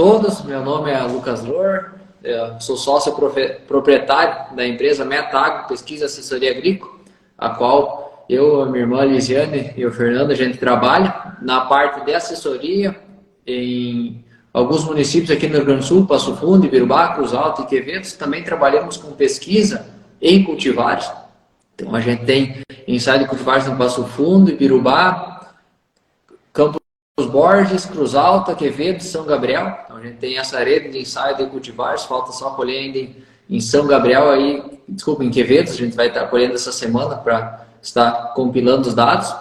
todos, meu nome é Lucas Lohr, eu sou sócio proprietário da empresa Metagro Pesquisa e Assessoria Agrícola, a qual eu, a minha irmã Lisiane e o Fernando, a gente trabalha na parte de assessoria em alguns municípios aqui no Rio Grande do Sul, Passo Fundo, Ibirubá, Cruz Alta e Quevedo. Também trabalhamos com pesquisa em cultivares. Então a gente tem ensaio de cultivares no Passo Fundo, Ibirubá, Campos Borges, Cruz Alta, Quevedo e São Gabriel. Então a gente tem essa rede de ensaio de cultivares, falta só colher ainda em São Gabriel, em Quevedo. A gente vai estar colhendo essa semana para estar compilando os dados.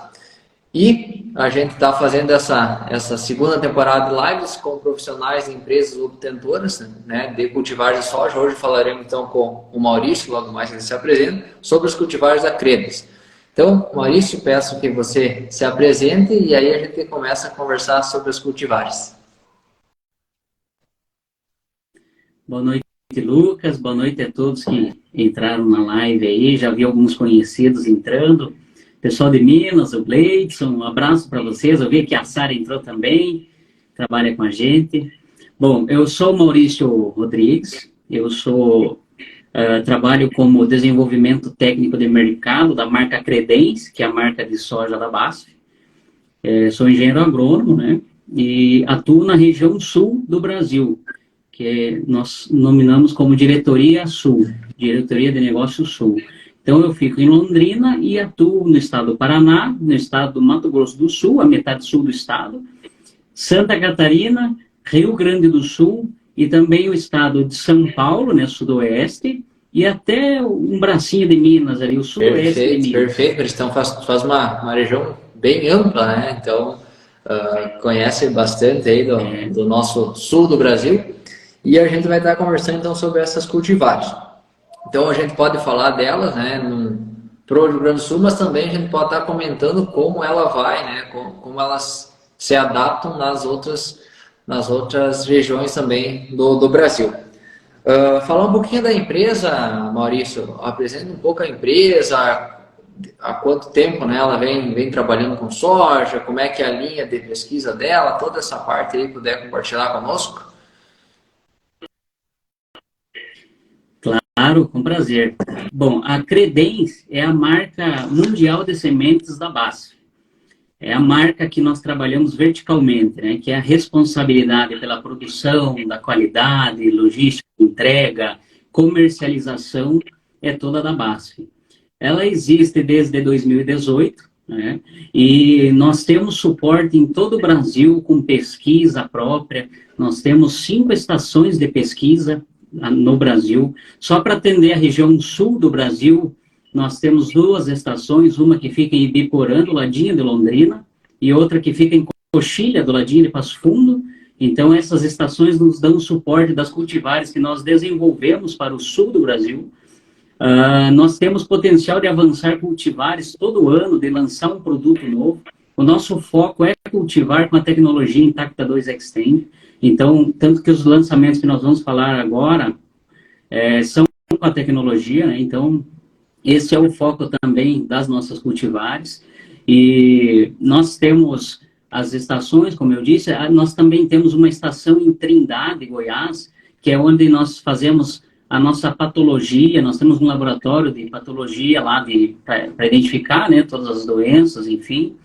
E a gente está fazendo essa segunda temporada de lives com profissionais de empresas obtentoras, né, de cultivares de soja. Hoje falaremos então com o Maurício, logo mais ele se apresenta, sobre os cultivares da Credes. Então, Maurício, peço que você se apresente e aí a gente começa a conversar sobre os cultivares. Boa noite, Lucas. Boa noite a todos que entraram na live aí. Já vi alguns conhecidos entrando. Pessoal de Minas, o Gleidson, um abraço para vocês. Eu vi que a Sara entrou também, trabalha com a gente. Bom, eu sou o Maurício Rodrigues, trabalho como desenvolvimento técnico de mercado da marca Credens, que é a marca de soja da BASF. Sou engenheiro agrônomo, né? E atuo na região sul do Brasil, que nós nominamos como Diretoria Sul, Diretoria de Negócios Sul. Então, eu fico em Londrina e atuo no estado do Paraná, no estado do Mato Grosso do Sul, a metade sul do estado, Santa Catarina, Rio Grande do Sul e também o estado de São Paulo, né, sudoeste, e até um bracinho de Minas, ali, o sudoeste de Minas. Perfeito. Então, faz uma região bem ampla, né? Então, conhece bastante aí do nosso sul do Brasil. E a gente vai estar conversando, então, sobre essas cultivares. Então, a gente pode falar delas, né, para o Rio Grande do Sul, mas também a gente pode estar comentando como ela vai, né, como elas se adaptam nas outras regiões também do Brasil. Falar um pouquinho da empresa, Maurício, apresenta um pouco a empresa, há quanto tempo, né, ela vem trabalhando com soja, como é que é a linha de pesquisa dela, toda essa parte aí, puder compartilhar conosco? Claro, com prazer. Bom, a Credens é a marca mundial de sementes da BASF. É a marca que nós trabalhamos verticalmente, né? Que é a responsabilidade pela produção, da qualidade, logística, entrega, comercialização, é toda da BASF. Ela existe desde 2018, né? E nós temos suporte em todo o Brasil com pesquisa própria. Nós temos 5 estações de pesquisa no Brasil. Só para atender a região sul do Brasil, nós temos 2 estações, uma que fica em Ibiporã, do ladinho de Londrina, e outra que fica em Coxilha, do ladinho de Passo Fundo. Então, essas estações nos dão suporte das cultivares que nós desenvolvemos para o sul do Brasil. Nós temos potencial de avançar cultivares todo ano, de lançar um produto novo. O nosso foco é cultivar com a tecnologia Intacta 2 Xtend. Então, tanto que os lançamentos que nós vamos falar agora são com a tecnologia, né? Então, esse é o foco também das nossas cultivares. E nós temos as estações, como eu disse, nós também temos uma estação em Trindade, Goiás, que é onde nós fazemos a nossa patologia. Nós temos um laboratório de patologia lá para identificar, né, todas as doenças, enfim.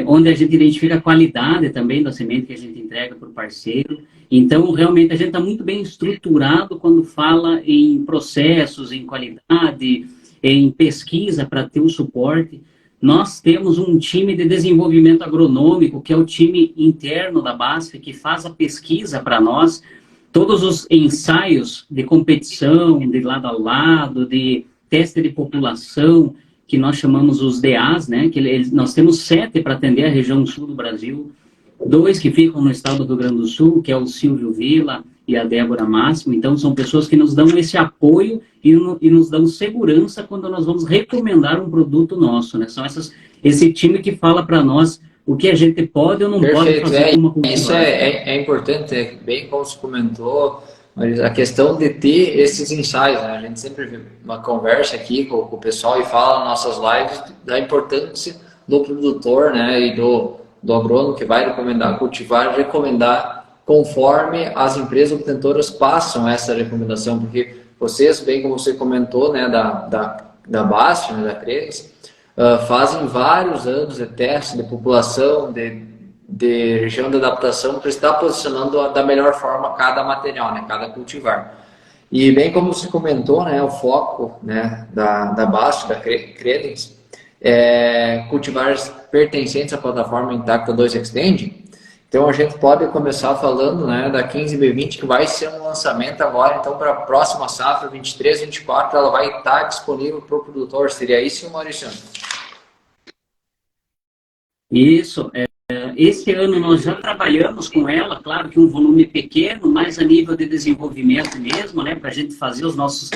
Onde a gente identifica a qualidade também da semente que a gente entrega para o parceiro. Então, realmente, a gente está muito bem estruturado quando fala em processos, em qualidade, em pesquisa para ter o suporte. Nós temos um time de desenvolvimento agronômico, que é o time interno da BASF, que faz a pesquisa para nós. Todos os ensaios de competição, de lado a lado, de teste de população, que nós chamamos os DAs, né? Nós temos 7 para atender a região sul do Brasil, 2 que ficam no estado do Rio Grande do Sul, que é o Silvio Vila e a Débora Máximo. Então, são pessoas que nos dão esse apoio e nos dão segurança quando nós vamos recomendar um produto nosso, né? São esse time que fala para nós o que a gente pode ou não pode fazer com uma cultura. Isso é importante, bem como você comentou, mas a questão de ter esses ensaios, né? A gente sempre vê uma conversa aqui com o pessoal e fala nas nossas lives da importância do produtor, né, e do agrônomo que vai recomendar cultivar, recomendar conforme as empresas obtentoras passam essa recomendação, porque vocês, bem como você comentou, né, da BASF, né, da Credens, fazem vários anos de teste de população, de região de adaptação, para estar posicionando da melhor forma cada material, né, cada cultivar. E bem como você comentou, né, o foco, né, da BASF, da Credens, é cultivares pertencentes à plataforma Intacta 2 Extend. Então a gente pode começar falando, né, da 15B20, que vai ser um lançamento agora, então para a próxima safra, 23, 24, ela vai estar disponível para o produtor. Seria isso, Maurício? Isso. Esse ano nós já trabalhamos com ela, claro que um volume pequeno, mas a nível de desenvolvimento mesmo, né, para a gente fazer os nossos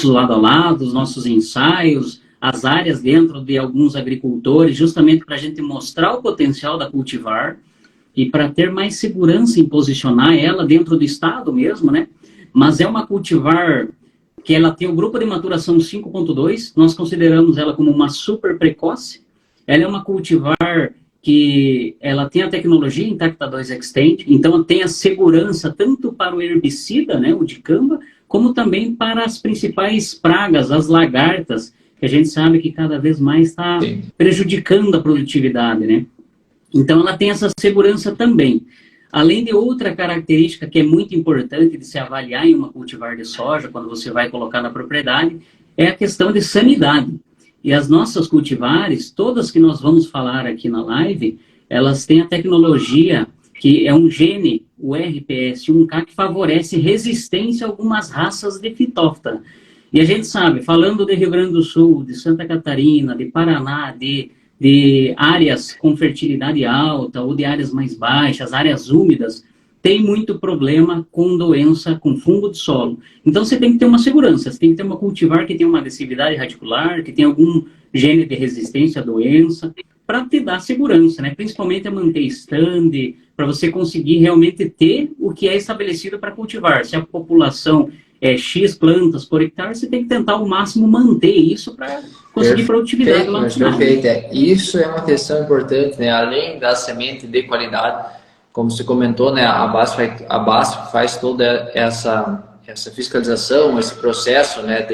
lado a lado, os nossos ensaios, as áreas dentro de alguns agricultores, justamente para a gente mostrar o potencial da cultivar e para ter mais segurança em posicionar ela dentro do estado mesmo, né? Mas é uma cultivar que ela tem o grupo de maturação 5.2, nós consideramos ela como uma super precoce. Ela é uma cultivar que ela tem a tecnologia Intacta 2 Extend, então tem a segurança tanto para o herbicida, né, o dicamba, como também para as principais pragas, as lagartas, que a gente sabe que cada vez mais está prejudicando a produtividade, né? Então ela tem essa segurança também. Além de outra característica que é muito importante de se avaliar em uma cultivar de soja, quando você vai colocar na propriedade, é a questão de sanidade. E as nossas cultivares, todas que nós vamos falar aqui na live, elas têm a tecnologia que é um gene, o RPS1K, que favorece resistência a algumas raças de fitóftora. E a gente sabe, falando de Rio Grande do Sul, de Santa Catarina, de Paraná, de áreas com fertilidade alta ou de áreas mais baixas, áreas úmidas, tem muito problema com doença, com fungo de solo. Então você tem que ter uma segurança, você tem que ter uma cultivar que tem uma adesividade radicular, que tem algum gene de resistência à doença, para te dar segurança, né? Principalmente a manter stand, para você conseguir realmente ter o que é estabelecido para cultivar. Se a população é X plantas por hectare, você tem que tentar ao máximo manter isso para conseguir produtividade lá no final. Perfeito. Isso é uma questão importante, né? Além da semente de qualidade, como você comentou, né? A BASF faz toda essa fiscalização, esse processo, né?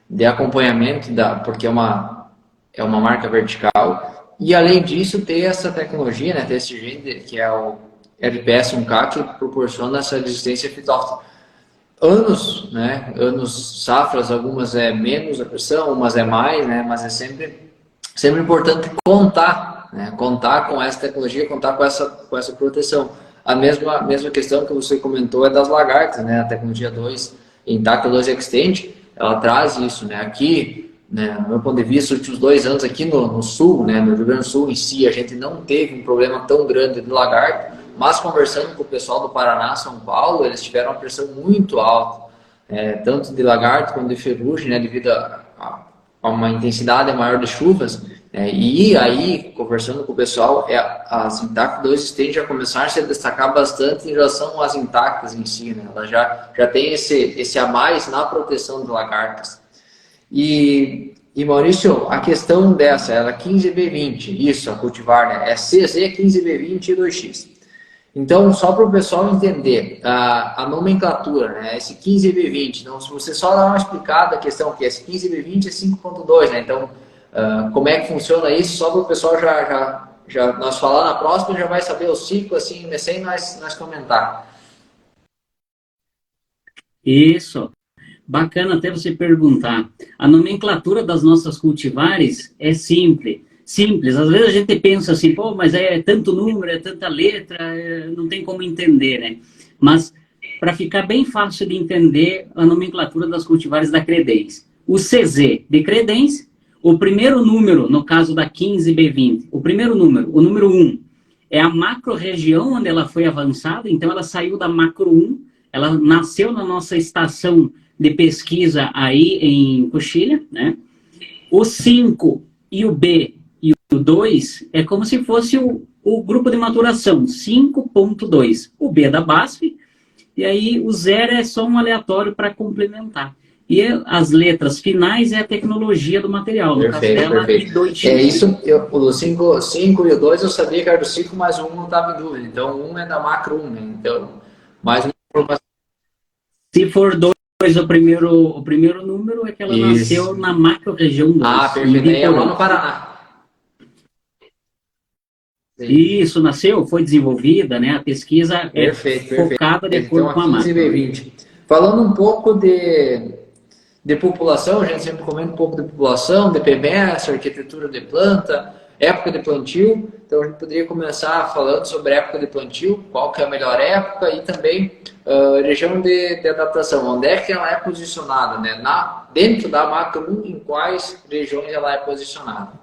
De acompanhamento, porque é uma marca vertical. E além disso, ter essa tecnologia, né? Ter esse gene, que é o RPS1K, que proporciona essa resistência à fitóftora. Anos, né? Anos, safras, algumas é menos a pressão, umas é mais, né? Mas é sempre importante contar, né? Contar com essa tecnologia, contar com essa proteção. A mesma questão que você comentou é das lagartas, né? A tecnologia 2, Intacta 2 Extend, ela traz isso, né? Aqui, né, no meu ponto de vista, os últimos 2 anos aqui no sul, né? No Rio Grande do Sul em si, a gente não teve um problema tão grande de lagarto. Mas conversando com o pessoal do Paraná, São Paulo, eles tiveram uma pressão muito alta, tanto de lagarto quanto de ferrugem, né, devido a uma intensidade maior de chuvas. E aí, conversando com o pessoal, as Intacta 2 Extend já começaram a se destacar bastante em relação às intactas em si, né? Ela já tem esse a mais na proteção de lagartas. E Maurício, a questão dessa, ela 15B20, isso, a cultivar, né? É CZ 15B20 e 2X. Então, só para o pessoal entender, a nomenclatura, né? Esse 15B20, então, se você só dar uma explicada a questão que esse 15B20 é 5.2, né? Então, como é que funciona isso? Só para o pessoal já nós falar na próxima, já vai saber o ciclo, assim, sem nós comentar. Isso. Bacana até você perguntar. A nomenclatura das nossas cultivares é simples. Às vezes a gente pensa assim, pô, mas é tanto número, é tanta letra, não tem como entender, né? Mas, para ficar bem fácil de entender a nomenclatura das cultivares da Credens. O CZ de Credens, o primeiro número, no caso da 15B20, o primeiro número, o número 1, é a macro-região onde ela foi avançada, então ela saiu da macro 1, ela nasceu na nossa estação de pesquisa aí em Coxilha, né? O 5 e o B e o 2 é como se fosse o grupo de maturação, 5.2. O B é da BASF, e aí o 0 é só um aleatório para complementar. E as letras finais é a tecnologia do material, no caso dela, perfeito. I2X. É isso, o 5 e o 2 eu sabia que era do 5, mas o 1 não estava em dúvida. Então, o 1 é da macro 1, né? Então, mais uma informação. Se for 2, o primeiro número é que ela nasceu Isso. na macro-região 2, Ah, em perfeito. Aí é lá Biporã. no Paraná. Sim. E isso nasceu, foi desenvolvida, né? A pesquisa é Perfeito. focada de Então, acordo a com a 15 macro, b né? 20. Falando um pouco de população, a gente sempre comenta um pouco de população, de PMS, arquitetura de planta, época de plantio. Então, a gente poderia começar falando sobre a época de plantio, qual que é a melhor época e também região de adaptação, onde é que ela é posicionada, né? Dentro da macro 1, em quais regiões ela é posicionada.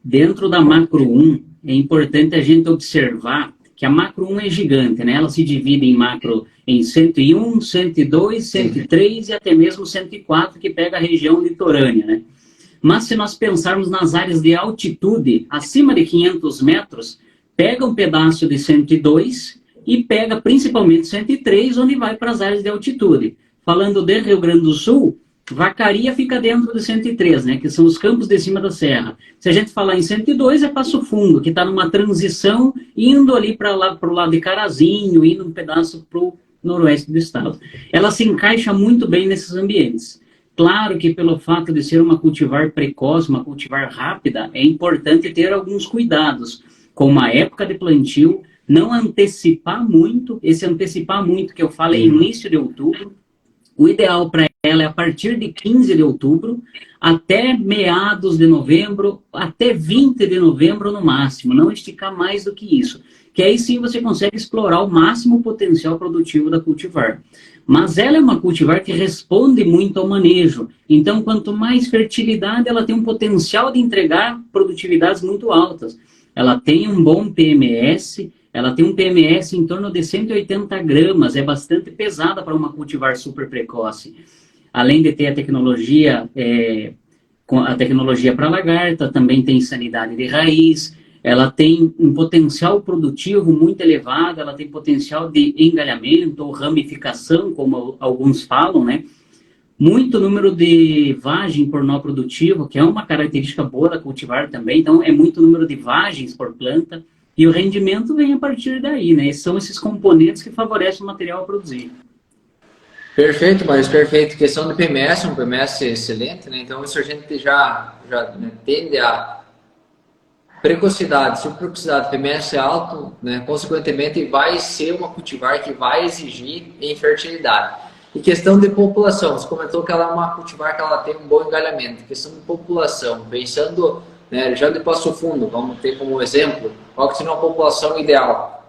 Dentro da macro 1, é importante a gente observar que a macro 1 é gigante, né? Ela se divide em macro em 101, 102, Sim. 103 e até mesmo 104, que pega a região litorânea, né? Mas se nós pensarmos nas áreas de altitude, acima de 500 metros, pega um pedaço de 102 e pega principalmente 103, onde vai para as áreas de altitude. Falando de Rio Grande do Sul, Vacaria fica dentro de 103, né, que são os campos de cima da serra. Se a gente falar em 102, é Passo Fundo, que está numa transição, indo ali para o lado de Carazinho, indo um pedaço para o noroeste do estado. Ela se encaixa muito bem nesses ambientes. Claro que pelo fato de ser uma cultivar precoce, uma cultivar rápida, é importante ter alguns cuidados, como a época de plantio, não antecipar muito, esse antecipar muito que eu falo é início de outubro. O ideal para ela é a partir de 15 de outubro até meados de novembro, até 20 de novembro no máximo, não esticar mais do que isso, que aí sim você consegue explorar o máximo potencial produtivo da cultivar. Mas ela é uma cultivar que responde muito ao manejo, então quanto mais fertilidade, ela tem um potencial de entregar produtividades muito altas. Ela tem um bom PMS, ela tem um PMS em torno de 180 gramas, é bastante pesada para uma cultivar super precoce. Além de ter a tecnologia para lagarta, também tem sanidade de raiz, ela tem um potencial produtivo muito elevado, ela tem potencial de engalhamento ou ramificação, como alguns falam, né? Muito número de vagem por nó produtivo, que é uma característica boa da cultivar também, então é muito número de vagens por planta, e o rendimento vem a partir daí, né? São esses componentes que favorecem o material a produzir. Perfeito, mas perfeito. Questão do PMS, um PMS excelente, né? Então isso a gente já né, tende a precocidade, subprecocidade, PMS alto, né? Consequentemente vai ser uma cultivar que vai exigir em fertilidade. E questão de população, você comentou que ela é uma cultivar que ela tem um bom engalhamento. Questão de população, pensando, né, já de Passo Fundo, vamos ter como exemplo, qual que seria uma população ideal?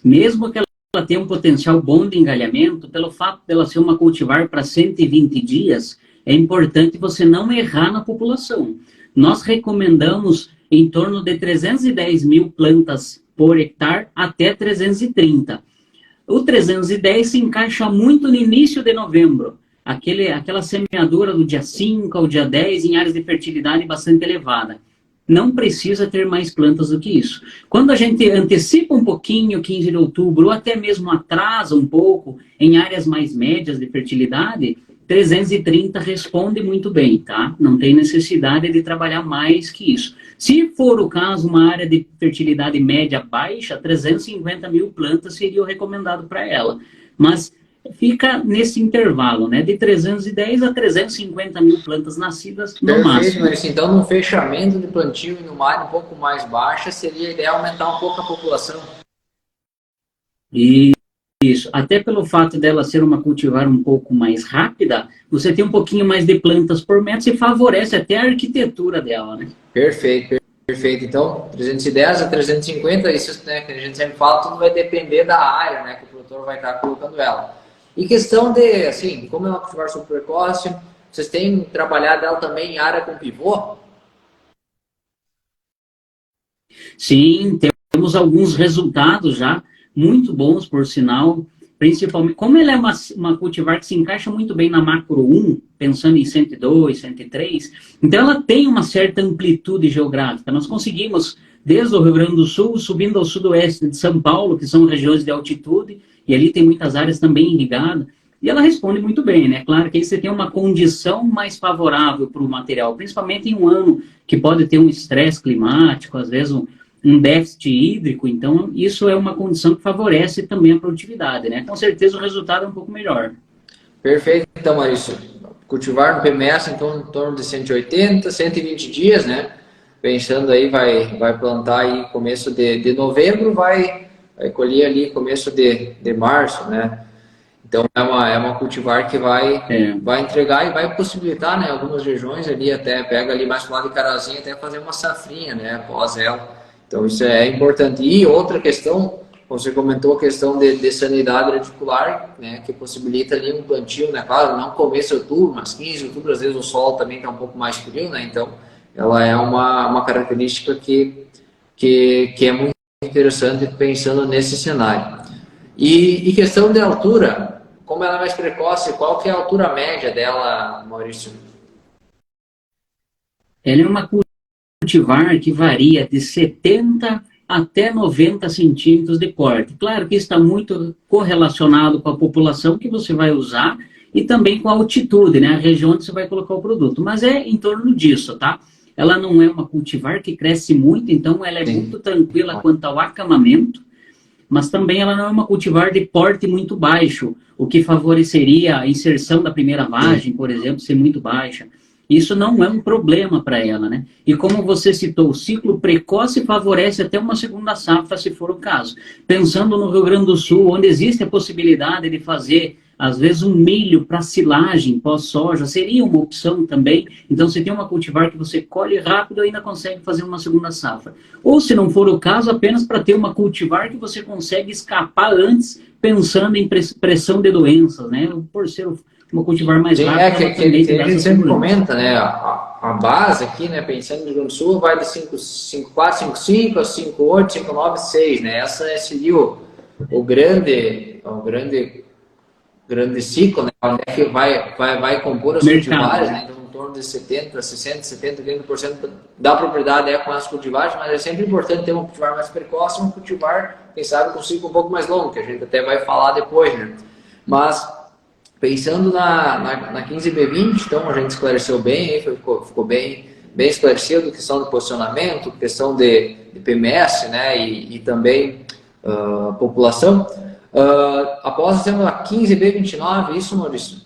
Mesmo que ela tenha um potencial bom de engalhamento, pelo fato dela ser uma cultivar para 120 dias, é importante você não errar na população. Nós recomendamos em torno de 310 mil plantas por hectare até 330. O 310 se encaixa muito no início de novembro, aquela semeadura do dia 5 ao dia 10 em áreas de fertilidade bastante elevada. Não precisa ter mais plantas do que isso. Quando a gente antecipa um pouquinho, 15 de outubro, ou até mesmo atrasa um pouco em áreas mais médias de fertilidade, 330 responde muito bem, tá? Não tem necessidade de trabalhar mais que isso. Se for o caso, uma área de fertilidade média baixa, 350 mil plantas seria o recomendado para ela. Mas fica nesse intervalo, né? De 310 a 350 mil plantas nascidas no Perfeito, máximo. Maurício. Então, num fechamento de plantio e numa área um pouco mais baixa, seria ideal aumentar um pouco a população. E isso, até pelo fato dela ser uma cultivar um pouco mais rápida, você tem um pouquinho mais de plantas por metro e favorece até a arquitetura dela, né? Perfeito. Então, 310 a 350, isso, né, que a gente sempre fala, tudo vai depender da área, né, que o produtor vai estar colocando ela. E questão de, assim, como é uma cultivar super precoce, vocês têm trabalhado ela também em área com pivô? Sim, temos alguns resultados já muito bons, por sinal, Principalmente, como ela é uma cultivar que se encaixa muito bem na macro 1, pensando em 102, 103, então ela tem uma certa amplitude geográfica. Nós conseguimos, desde o Rio Grande do Sul, subindo ao sudoeste de São Paulo, que são regiões de altitude, e ali tem muitas áreas também irrigadas, e ela responde muito bem, né? Claro que aí você tem uma condição mais favorável para o material, principalmente em um ano que pode ter um estresse climático, às vezes um déficit hídrico, então isso é uma condição que favorece também a produtividade, né? Com certeza o resultado é um pouco melhor. Perfeito, então, Maurício. Cultivar no PMS, então, em torno de 180, 120 dias, né? Pensando aí, vai plantar aí começo de novembro, vai colher ali começo de março, né? Então, é uma cultivar que vai entregar e vai possibilitar, né? Algumas regiões ali, até pega ali mais pro lado de Carazinho, até fazer uma safrinha, né? Após ela. Então, isso é importante. E outra questão, você comentou a questão de sanidade radicular, né, que possibilita ali um plantio, né, claro, não começo de outubro, mas 15 de outubro, às vezes o solo também está um pouco mais frio, né, então ela é uma característica que é muito interessante pensando nesse cenário. E questão de altura, como ela é mais precoce, qual que é a altura média dela, Maurício? Ela é uma cultivar que varia de 70 até 90 centímetros de porte. Claro que está muito correlacionado com a população que você vai usar e também com a altitude, né? A região onde você vai colocar o produto. Mas é em torno disso, tá? Ela não é uma cultivar que cresce muito, então ela é muito tranquila quanto ao acamamento, mas também ela não é uma cultivar de porte muito baixo, o que favoreceria a inserção da primeira vagem, por exemplo, ser muito baixa. Isso não é um problema para ela, né? E como você citou, o ciclo precoce favorece até uma segunda safra, se for o caso. Pensando no Rio Grande do Sul, onde existe a possibilidade de fazer, às vezes, um milho para silagem pós-soja, seria uma opção também. Então, você tem uma cultivar que você colhe rápido e ainda consegue fazer uma segunda safra. Ou, se não for o caso, apenas para ter uma cultivar que você consegue escapar antes, pensando em pressão de doenças, né? Por ser uma cultivar mais rápida, que a gente sempre comenta, né? A base aqui, né? Pensando no Rio Grande do Sul, vai de 5,4, 5,5 a 5,8, 5,9, 6, né? Essa seria o grande ciclo, né? Onde é que vai compor as cultivares, né? Então, em torno de 70, 60, 70, 80% da propriedade é com as cultivares, mas é sempre importante ter uma cultivar mais precoce, uma cultivar, quem sabe, com um ciclo um pouco mais longo, que a gente até vai falar depois, né? Mas pensando na 15B20, então a gente esclareceu bem, ficou bem esclarecido, questão de posicionamento, questão de PMS, né, e também população. Após temos a 15B29, isso, Maurício?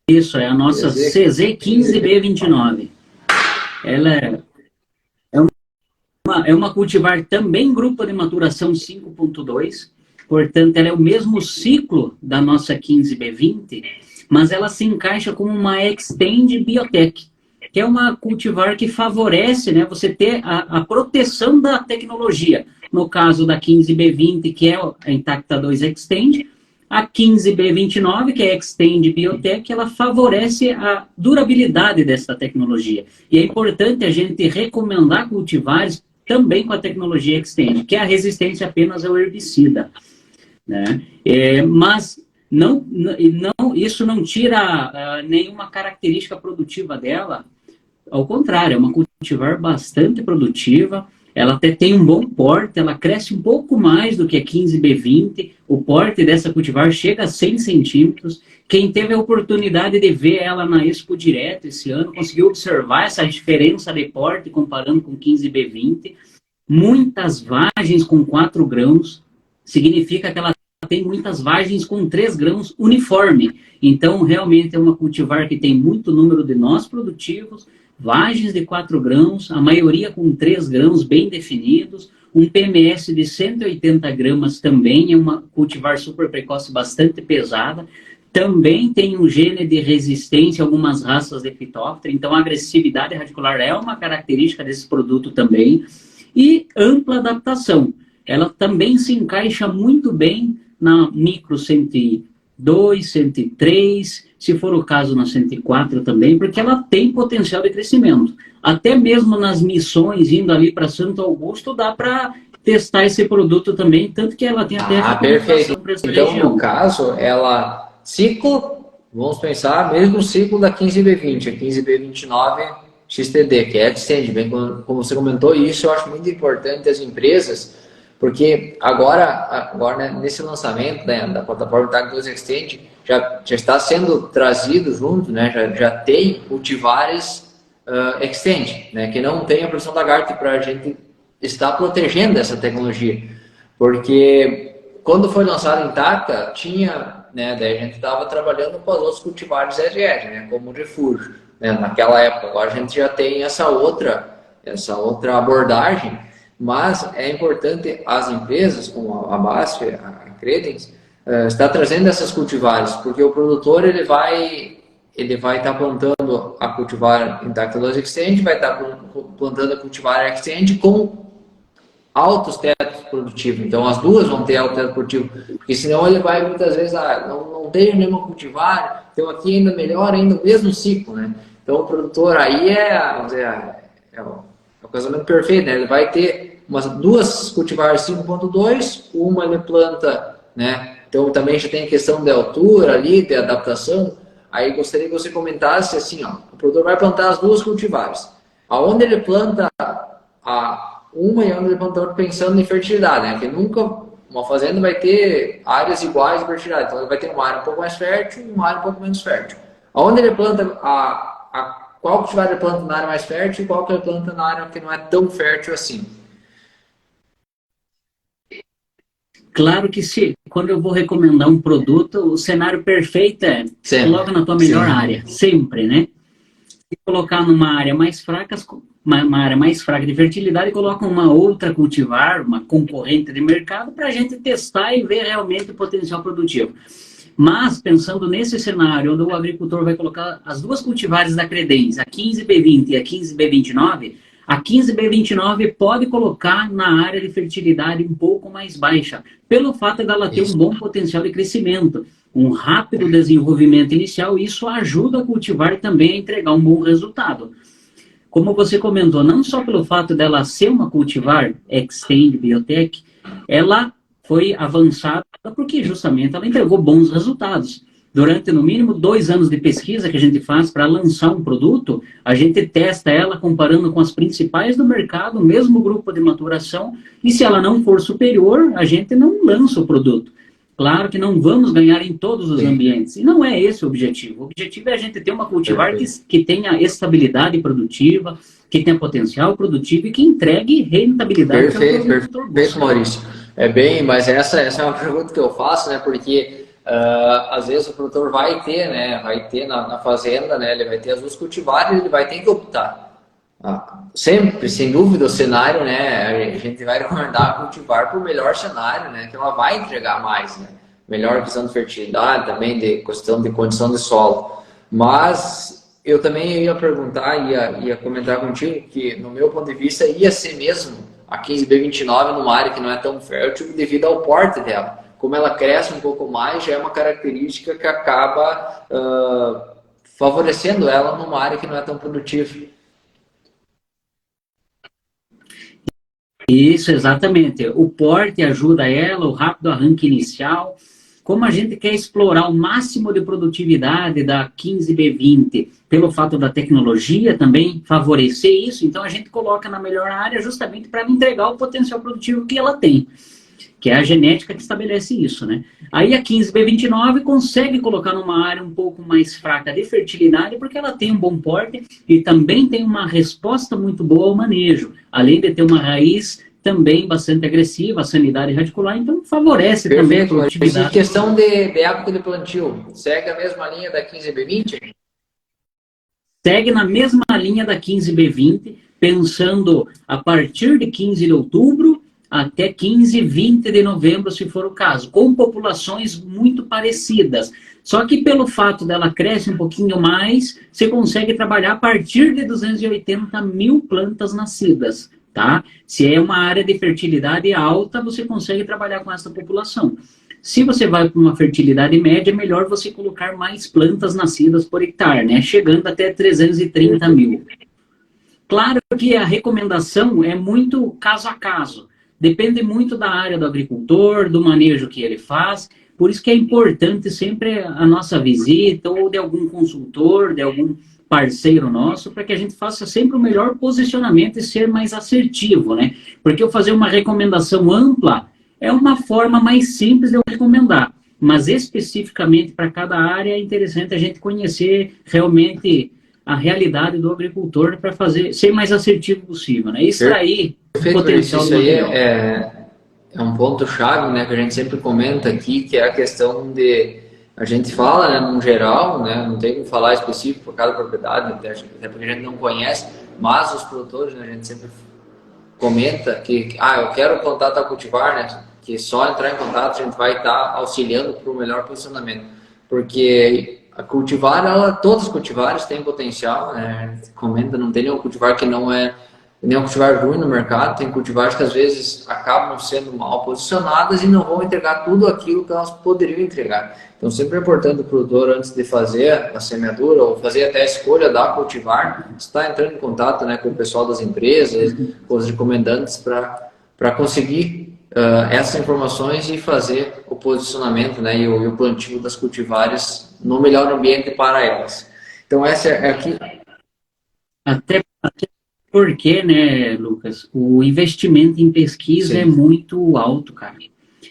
Isso, é a nossa CZ15B29. Ela é uma cultivar também grupo de maturação 5.2, portanto, ela é o mesmo ciclo da nossa 15B20, mas ela se encaixa como uma Extend Biotech, que é uma cultivar que favorece, né, você ter a proteção da tecnologia. No caso da 15B20, que é a Intacta 2 Extend, a 15B29, que é a Extend Biotech, ela favorece a durabilidade dessa tecnologia. E é importante a gente recomendar cultivares também com a tecnologia Extend, que é a resistência apenas ao herbicida, né? Mas isso não tira nenhuma característica produtiva dela, ao contrário, é uma cultivar bastante produtiva, ela até tem um bom porte, ela cresce um pouco mais do que a 15B20, o porte dessa cultivar chega a 100 centímetros. Quem teve a oportunidade de ver ela na Expo Direto esse ano, conseguiu observar essa diferença de porte comparando com 15B20. Muitas vagens com 4 grãos, significa que ela tem muitas vagens com 3 grãos uniforme. Então, realmente é uma cultivar que tem muito número de nós produtivos, vagens de 4 grãos, a maioria com 3 grãos bem definidos, um PMS de 180 gramas também, é uma cultivar super precoce bastante pesada, também tem um gene de resistência a algumas raças de Phytophthora, então a agressividade radicular é uma característica desse produto também, e ampla adaptação. Ela também se encaixa muito bem na micro 102, 103, se for o caso na 104 também, porque ela tem potencial de crescimento. Até mesmo nas missões, indo ali para Santo Augusto, dá para testar esse produto também, tanto que ela tem até perfeito. para essa Então, região. no caso, ela ciclo, vamos pensar, mesmo ciclo da 15B20, a 15B29 XTD, que é Extend, bem como você comentou, e isso eu acho muito importante as empresas, porque agora né, nesse lançamento, né, da plataforma Tag2 Extend, já está sendo trazido junto, né, já tem cultivares Extend, né, que não tem a produção da lagarto para a gente estar protegendo essa tecnologia, porque quando foi lançado em Taca, tinha, né, daí a gente estava trabalhando com os outros cultivares RR, né, como refúgio, né, naquela época. Agora a gente já tem essa outra abordagem, mas é importante as empresas, como a BASF, a Credens, está trazendo essas cultivares, porque o produtor ele vai estar plantando a cultivar Intacta 2 Extend, vai estar plantando a cultivar Extend com altos tetos produtivos. Então, as duas vão ter alto teto produtivo, porque senão ele vai muitas vezes, não tenho nenhuma cultivar, então aqui ainda melhor, ainda o mesmo ciclo, né? Então, o produtor aí vamos dizer, é o casamento perfeito, né? Ele vai ter duas cultivares 5.2, uma ele planta, né? Então, também já tem a questão de altura ali, de adaptação. Aí, gostaria que você comentasse assim, ó, o produtor vai plantar as duas cultivares. Aonde ele planta uma e onde ele planta pensando em fertilidade, né? Porque nunca uma fazenda vai ter áreas iguais de fertilidade. Então, ele vai ter uma área um pouco mais fértil e uma área um pouco menos fértil. Aonde ele planta qual cultivar ele planta na área mais fértil e qual que ele planta na área que não é tão fértil assim? Claro que quando eu vou recomendar um produto, o cenário perfeito é coloca na tua melhor área, sempre, né? Se colocar numa área mais fraca, uma área mais fraca de fertilidade, coloca uma outra cultivar, uma concorrente de mercado, para a gente testar e ver realmente o potencial produtivo. Mas, pensando nesse cenário, onde o agricultor vai colocar as duas cultivares da Credens, a 15B20 e a 15B29, a 15B29 pode colocar na área de fertilidade um pouco mais baixa, pelo fato dela ter um bom potencial de crescimento, um rápido desenvolvimento inicial, e isso ajuda a cultivar também a entregar um bom resultado. Como você comentou, não só pelo fato dela ser uma cultivar Extend Biotech, ela foi avançada porque justamente ela entregou bons resultados. Durante, no mínimo, 2 anos de pesquisa que a gente faz para lançar um produto, a gente testa ela comparando com as principais do mercado, o mesmo grupo de maturação, e se ela não for superior, a gente não lança o produto. Claro que não vamos ganhar em todos os ambientes, e não é esse o objetivo. O objetivo é a gente ter uma cultivar que tenha estabilidade produtiva, que tenha potencial produtivo e que entregue rentabilidade. Perfeito, Maurício. Mas essa é uma pergunta que eu faço, né? Porque às vezes o produtor vai ter na fazenda, né? Ele vai ter as duas cultivares, ele vai ter que optar. Sempre, sem dúvida, o cenário, né? A gente vai recomendar cultivar por melhor cenário, né? Que ela vai entregar mais, né? Melhor questão de fertilidade, também de questão de condição de solo. Mas eu também ia perguntar, ia comentar contigo que, no meu ponto de vista, ia ser mesmo a 15B29 numa área que não é tão fértil devido ao porte dela. Como ela cresce um pouco mais, já é uma característica que acaba favorecendo ela numa área que não é tão produtiva. Isso, exatamente. O porte ajuda ela, o rápido arranque inicial. Como a gente quer explorar o máximo de produtividade da 15B20, pelo fato da tecnologia também favorecer isso, então a gente coloca na melhor área justamente para entregar o potencial produtivo que ela tem, que é a genética que estabelece isso, né? Aí a 15B29 consegue colocar numa área um pouco mais fraca de fertilidade, porque ela tem um bom porte e também tem uma resposta muito boa ao manejo, além de ter uma raiz também bastante agressiva, a sanidade radicular, então favorece também a produtividade. E questão de época de plantio, segue a mesma linha da 15B20? Segue na mesma linha da 15B20, pensando a partir de 15 de outubro até 15, 20 de novembro, se for o caso, com populações muito parecidas. Só que pelo fato dela crescer um pouquinho mais, você consegue trabalhar a partir de 280 mil plantas nascidas, tá? Se é uma área de fertilidade alta, você consegue trabalhar com essa população. Se você vai para uma fertilidade média, é melhor você colocar mais plantas nascidas por hectare, né? Chegando até 330 mil. Claro que a recomendação é muito caso a caso. depende muito da área do agricultor, do manejo que ele faz. Por isso que é importante sempre a nossa visita ou de algum consultor, de algum parceiro nosso, para que a gente faça sempre o melhor posicionamento e ser mais assertivo, né? Porque eu fazer uma recomendação ampla é uma forma mais simples de eu recomendar, mas especificamente para cada área é interessante a gente conhecer realmente a realidade do agricultor para fazer ser mais assertivo possível, né? Extrair o potencial isso do aí material. é um ponto-chave, né, que a gente sempre comenta aqui, que é a questão de... A gente fala, né, no geral, né, não tem como falar específico para cada propriedade, até porque a gente não conhece, mas os produtores, né, a gente sempre comenta que, eu quero plantar tal cultivar, né, que só entrar em contato a gente vai estar auxiliando para o melhor posicionamento, porque a cultivar, todos os cultivares têm potencial, né, a gente comenta, não tem nenhum cultivar que não é nenhum cultivar ruim no mercado, tem cultivares que às vezes acabam sendo mal posicionadas e não vão entregar tudo aquilo que elas poderiam entregar. Então sempre é importante o produtor, antes de fazer a semeadura ou fazer até a escolha da cultivar, estar entrando em contato, né, com o pessoal das empresas, com os recomendantes para conseguir essas informações e fazer o posicionamento, né, e o plantio das cultivares no melhor ambiente para elas. Então essa é aqui. Até porque, né, Lucas, o investimento em pesquisa é Sim. muito alto, cara.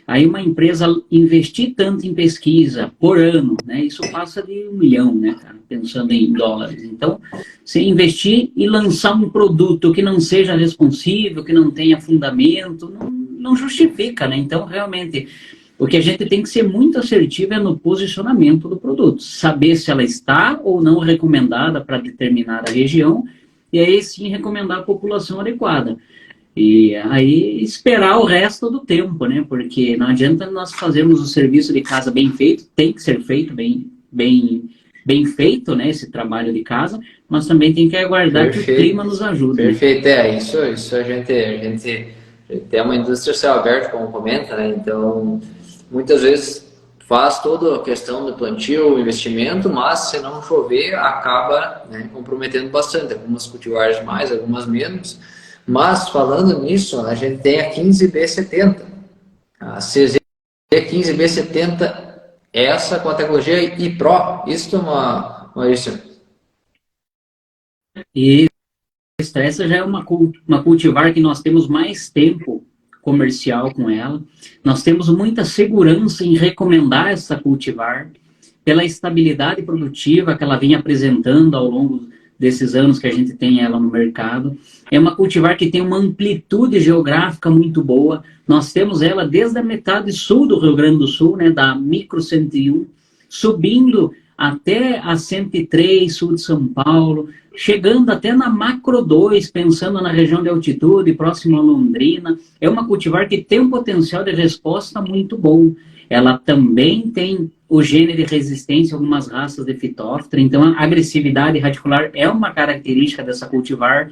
Aí uma empresa investir tanto em pesquisa por ano, né, isso passa de 1 milhão, né, cara, pensando em dólares. Então, você investir e lançar um produto que não seja responsível, que não tenha fundamento, não justifica, né? Então, realmente, o que a gente tem que ser muito assertivo é no posicionamento do produto. Saber se ela está ou não recomendada para determinada região, e aí sim recomendar a população adequada. E aí esperar o resto do tempo, né? Porque não adianta nós fazermos o serviço de casa bem feito, tem que ser feito bem feito, né? Esse trabalho de casa, mas também tem que aguardar que o clima nos ajude. Perfeito, né? Isso a gente tem uma indústria céu aberto, como comenta, né? Então, muitas vezes faz toda a questão do plantio, investimento, mas se não chover, acaba, né, comprometendo bastante. Algumas cultivares mais, algumas menos. Mas, falando nisso, a gente tem a 15B70. A CZ15B70, essa com a tecnologia iPro. Isso é Maurício? E essa já é uma cultivar que nós temos mais tempo comercial com ela. Nós temos muita segurança em recomendar essa cultivar pela estabilidade produtiva que ela vem apresentando ao longo desses anos que a gente tem ela no mercado. É uma cultivar que tem uma amplitude geográfica muito boa. Nós temos ela desde a metade sul do Rio Grande do Sul, né, da micro 101, subindo até a 103, sul de São Paulo, chegando até na macro 2, pensando na região de altitude, próximo a Londrina. É uma cultivar que tem um potencial de resposta muito bom. Ela também tem o gene de resistência a algumas raças de fitóftora, então a agressividade radicular é uma característica dessa cultivar.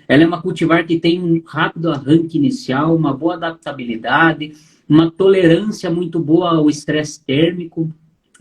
Ela é uma cultivar que tem um rápido arranque inicial, uma boa adaptabilidade, uma tolerância muito boa ao estresse térmico,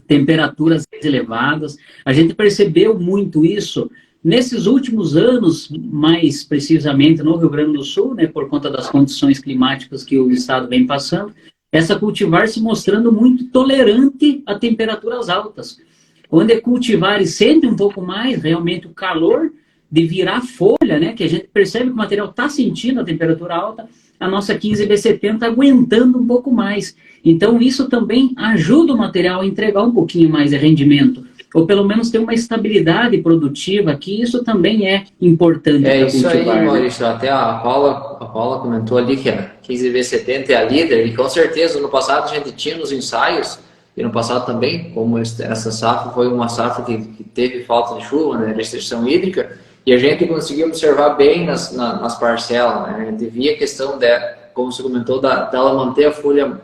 temperaturas elevadas. A gente percebeu muito isso nesses últimos anos, mais precisamente no Rio Grande do Sul, né, por conta das condições climáticas que o estado vem passando, essa cultivar se mostrando muito tolerante a temperaturas altas. Quando é cultivar e sente um pouco mais realmente o calor de virar folha, né, que a gente percebe que o material está sentindo a temperatura alta, a nossa 15B70 aguentando um pouco mais. Então, isso também ajuda o material a entregar um pouquinho mais de rendimento, ou pelo menos ter uma estabilidade produtiva, que isso também é importante para isso cultivar. aí, Maurício. Até a Paula comentou ali que a 15B70 é a líder, e com certeza no passado a gente tinha nos ensaios, e no passado também, como essa safra foi uma safra que teve falta de chuva, né, restrição hídrica, e a gente conseguiu observar bem nas parcelas, né? A gente via a questão, como você comentou, dela manter a folha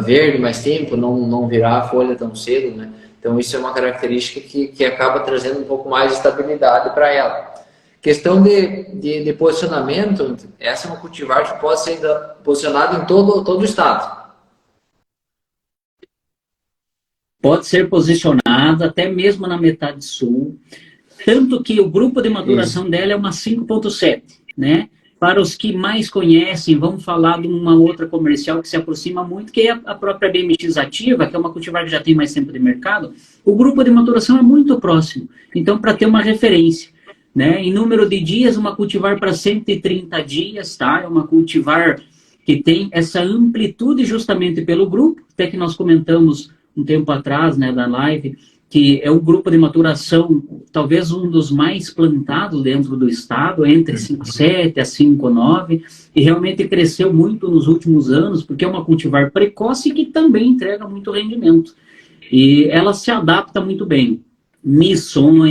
verde mais tempo, não virar a folha tão cedo, né? Então isso é uma característica que acaba trazendo um pouco mais de estabilidade para ela. Questão de posicionamento, essa é uma cultivar que pode ser posicionada em todo o estado. Pode ser posicionada até mesmo na metade sul, tanto que o grupo de maturação dela é uma 5.7, né? Para os que mais conhecem, vamos falar de uma outra comercial que se aproxima muito, que é a própria BMX Ativa, que é uma cultivar que já tem mais tempo de mercado. O grupo de maturação é muito próximo. Então, para ter uma referência, né? Em número de dias, uma cultivar para 130 dias, tá? É uma cultivar que tem essa amplitude justamente pelo grupo, até que nós comentamos um tempo atrás, né, da live, que é o grupo de maturação, talvez um dos mais plantados dentro do estado, entre 5,7 a 5,9, e realmente cresceu muito nos últimos anos, porque é uma cultivar precoce que também entrega muito rendimento. E ela se adapta muito bem. Missões,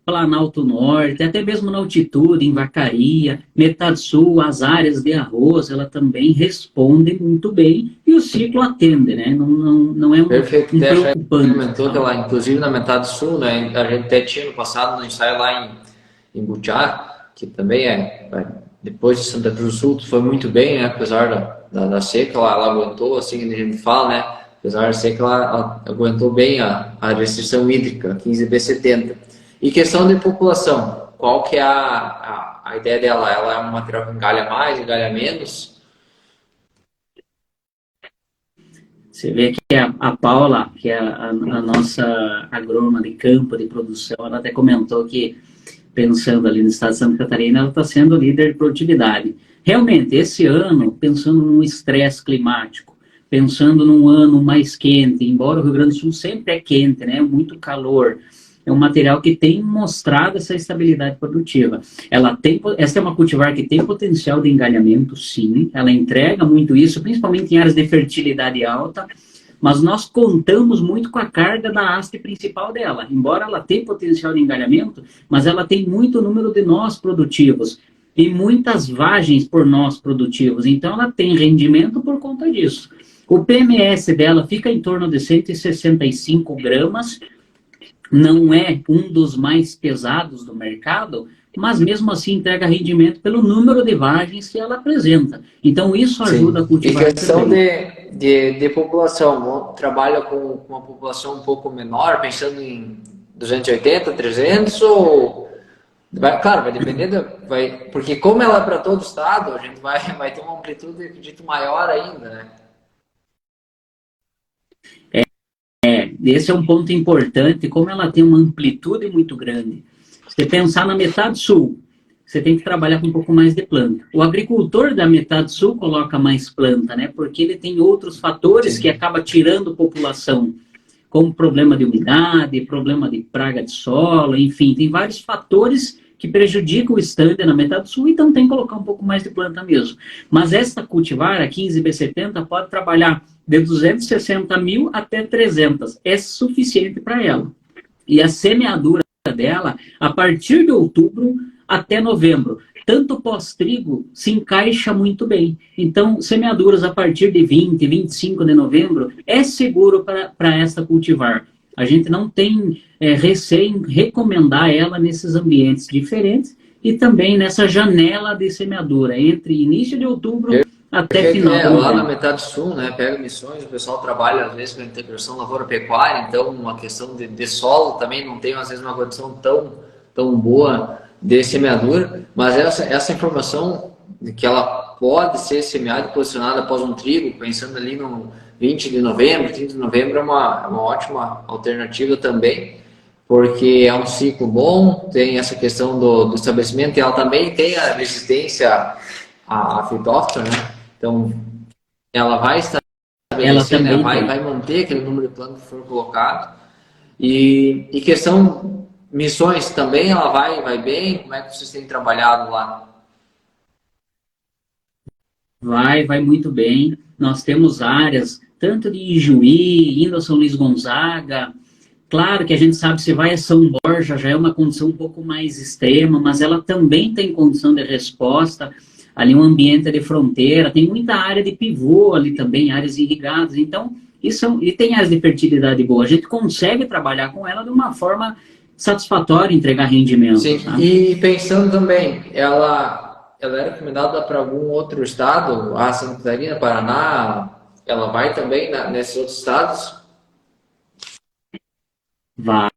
Planalto Norte, até mesmo na altitude, em Vacaria, Metade Sul, as áreas de arroz, ela também responde muito bem e o ciclo atende, né? Não é Perfeito, um até preocupante. comentou que lá, inclusive na Metade Sul, né, a gente até tinha no passado no ensaio lá em Butiá, que também depois de Santa Cruz do Sul, foi muito bem, né, apesar da seca, ela aguentou, assim que a gente fala, né, apesar da seca, ela aguentou bem a restrição hídrica, 15B70. E questão de população, qual que é a ideia dela? Ela é um material que engalha mais, engalha menos? Você vê que a Paula, que é a nossa agrônoma de campo, de produção, ela até comentou que, pensando ali no estado de Santa Catarina, ela está sendo líder de produtividade. Realmente, esse ano, pensando num estresse climático, pensando num ano mais quente, embora o Rio Grande do Sul sempre é quente, né? Muito calor, é um material que tem mostrado essa estabilidade produtiva. Essa é uma cultivar que tem potencial de engalhamento, sim, ela entrega muito isso, principalmente em áreas de fertilidade alta, mas nós contamos muito com a carga da haste principal dela. Embora ela tenha potencial de engalhamento, mas ela tem muito número de nós produtivos e muitas vagens por nós produtivos. Então, ela tem rendimento por conta disso. O PMS dela fica em torno de 165 gramas, não é um dos mais pesados do mercado, mas mesmo assim entrega rendimento pelo número de vagens que ela apresenta. Então isso ajuda a cultivar. E questão de população, trabalha com uma população um pouco menor, pensando em 280, 300 ou... claro, vai depender, porque como ela é para todo o estado, a gente vai ter uma amplitude, acredito, maior ainda, né? Esse é um ponto importante, como ela tem uma amplitude muito grande. Se pensar na metade sul, você tem que trabalhar com um pouco mais de planta. O agricultor da metade sul coloca mais planta, né? Porque ele tem outros fatores que acaba tirando população, como problema de umidade, problema de praga de solo, enfim, tem vários fatores que prejudicam o stand na metade sul, então tem que colocar um pouco mais de planta mesmo. Mas esta cultivar, a 15B70, pode trabalhar de 260 mil até 300. É suficiente para ela. E a semeadura dela, a partir de outubro até novembro, tanto pós-trigo, se encaixa muito bem. Então, semeaduras a partir de 20, 25 de novembro, é seguro para esta cultivar. A gente não tem receio em recomendar ela nesses ambientes diferentes e também nessa janela de semeadura, entre início de outubro até final de novembro. Lá na metade sul, né, pega missões, o pessoal trabalha às vezes com a integração lavoura-pecuária, então uma questão de solo também não tem às vezes uma condição tão boa de semeadura, mas essa informação de que ela pode ser semeada e posicionada após um trigo, pensando ali no 20 de novembro, 30 de novembro, é uma ótima alternativa também, porque é um ciclo bom, tem essa questão do estabelecimento, e ela também tem a resistência à fitóftora, né? Então, ela vai estabelecer, né? vai manter aquele número de plantas que for colocado. E questão missões também, ela vai bem? Como é que vocês têm trabalhado lá? Vai muito bem. Nós temos áreas, tanto de Ijuí, indo a São Luís Gonzaga. Claro que a gente sabe que se vai a São Borja, já é uma condição um pouco mais extrema, mas ela também tem condição de resposta. Ali um ambiente de fronteira, tem muita área de pivô ali também, áreas irrigadas. Então, e tem áreas de fertilidade boa. A gente consegue trabalhar com ela de uma forma satisfatória, entregar rendimento. Sim, tá? E pensando também, ela é recomendada para algum outro estado, a Santa Catarina, Paraná, ela vai também nesses outros estados? Vai.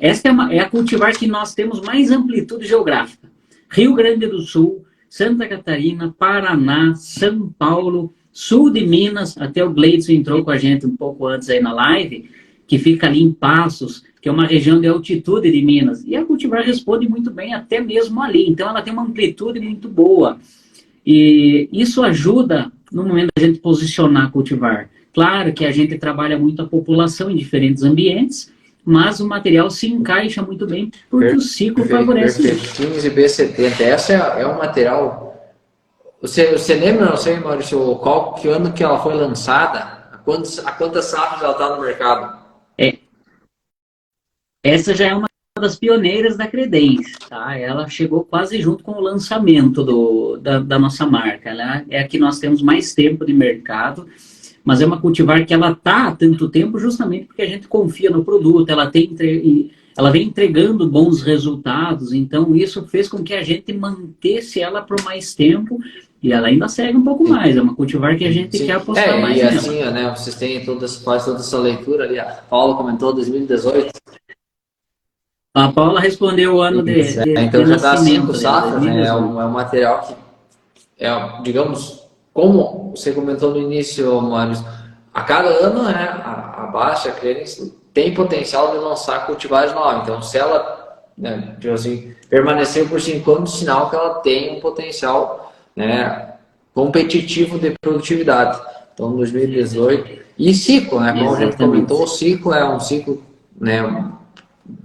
Essa é a cultivar que nós temos mais amplitude geográfica. Rio Grande do Sul, Santa Catarina, Paraná, São Paulo, sul de Minas, até o Gleidson entrou com a gente um pouco antes aí na live, que fica ali em Passos, que é uma região de altitude de Minas. E a cultivar responde muito bem até mesmo ali. Então ela tem uma amplitude muito boa. E isso ajuda no momento da gente posicionar a cultivar. Claro que a gente trabalha muito a população em diferentes ambientes, mas o material se encaixa muito bem porque o ciclo favorece isso. 15B70, essa é um material... Você lembra, não sei, Maurício, qual que ano que ela foi lançada? A quantas safras ela está no mercado? Essa já é uma das pioneiras da Credence, tá? Ela chegou quase junto com o lançamento da nossa marca. Ela é a que nós temos mais tempo de mercado, mas é uma cultivar que ela está há tanto tempo justamente porque a gente confia no produto, ela vem entregando bons resultados, então isso fez com que a gente mantesse ela por mais tempo e ela ainda segue um pouco mais. É uma cultivar que a gente quer apostar mais nela. E assim, né, vocês têm quase toda essa leitura ali. A Paula comentou 2018. A Paula respondeu o ano de então de já está 5 nascimento, safras, né? É um material que digamos, como você comentou no início, Mário, a cada ano, né, a Baixa Credence tem potencial de lançar cultivares novos. Então, se ela, né, assim, permanecer por 5 anos, sinal que ela tem um potencial, né, competitivo de produtividade. Então, 2018. E ciclo, né, como a gente comentou, o ciclo é um ciclo, né,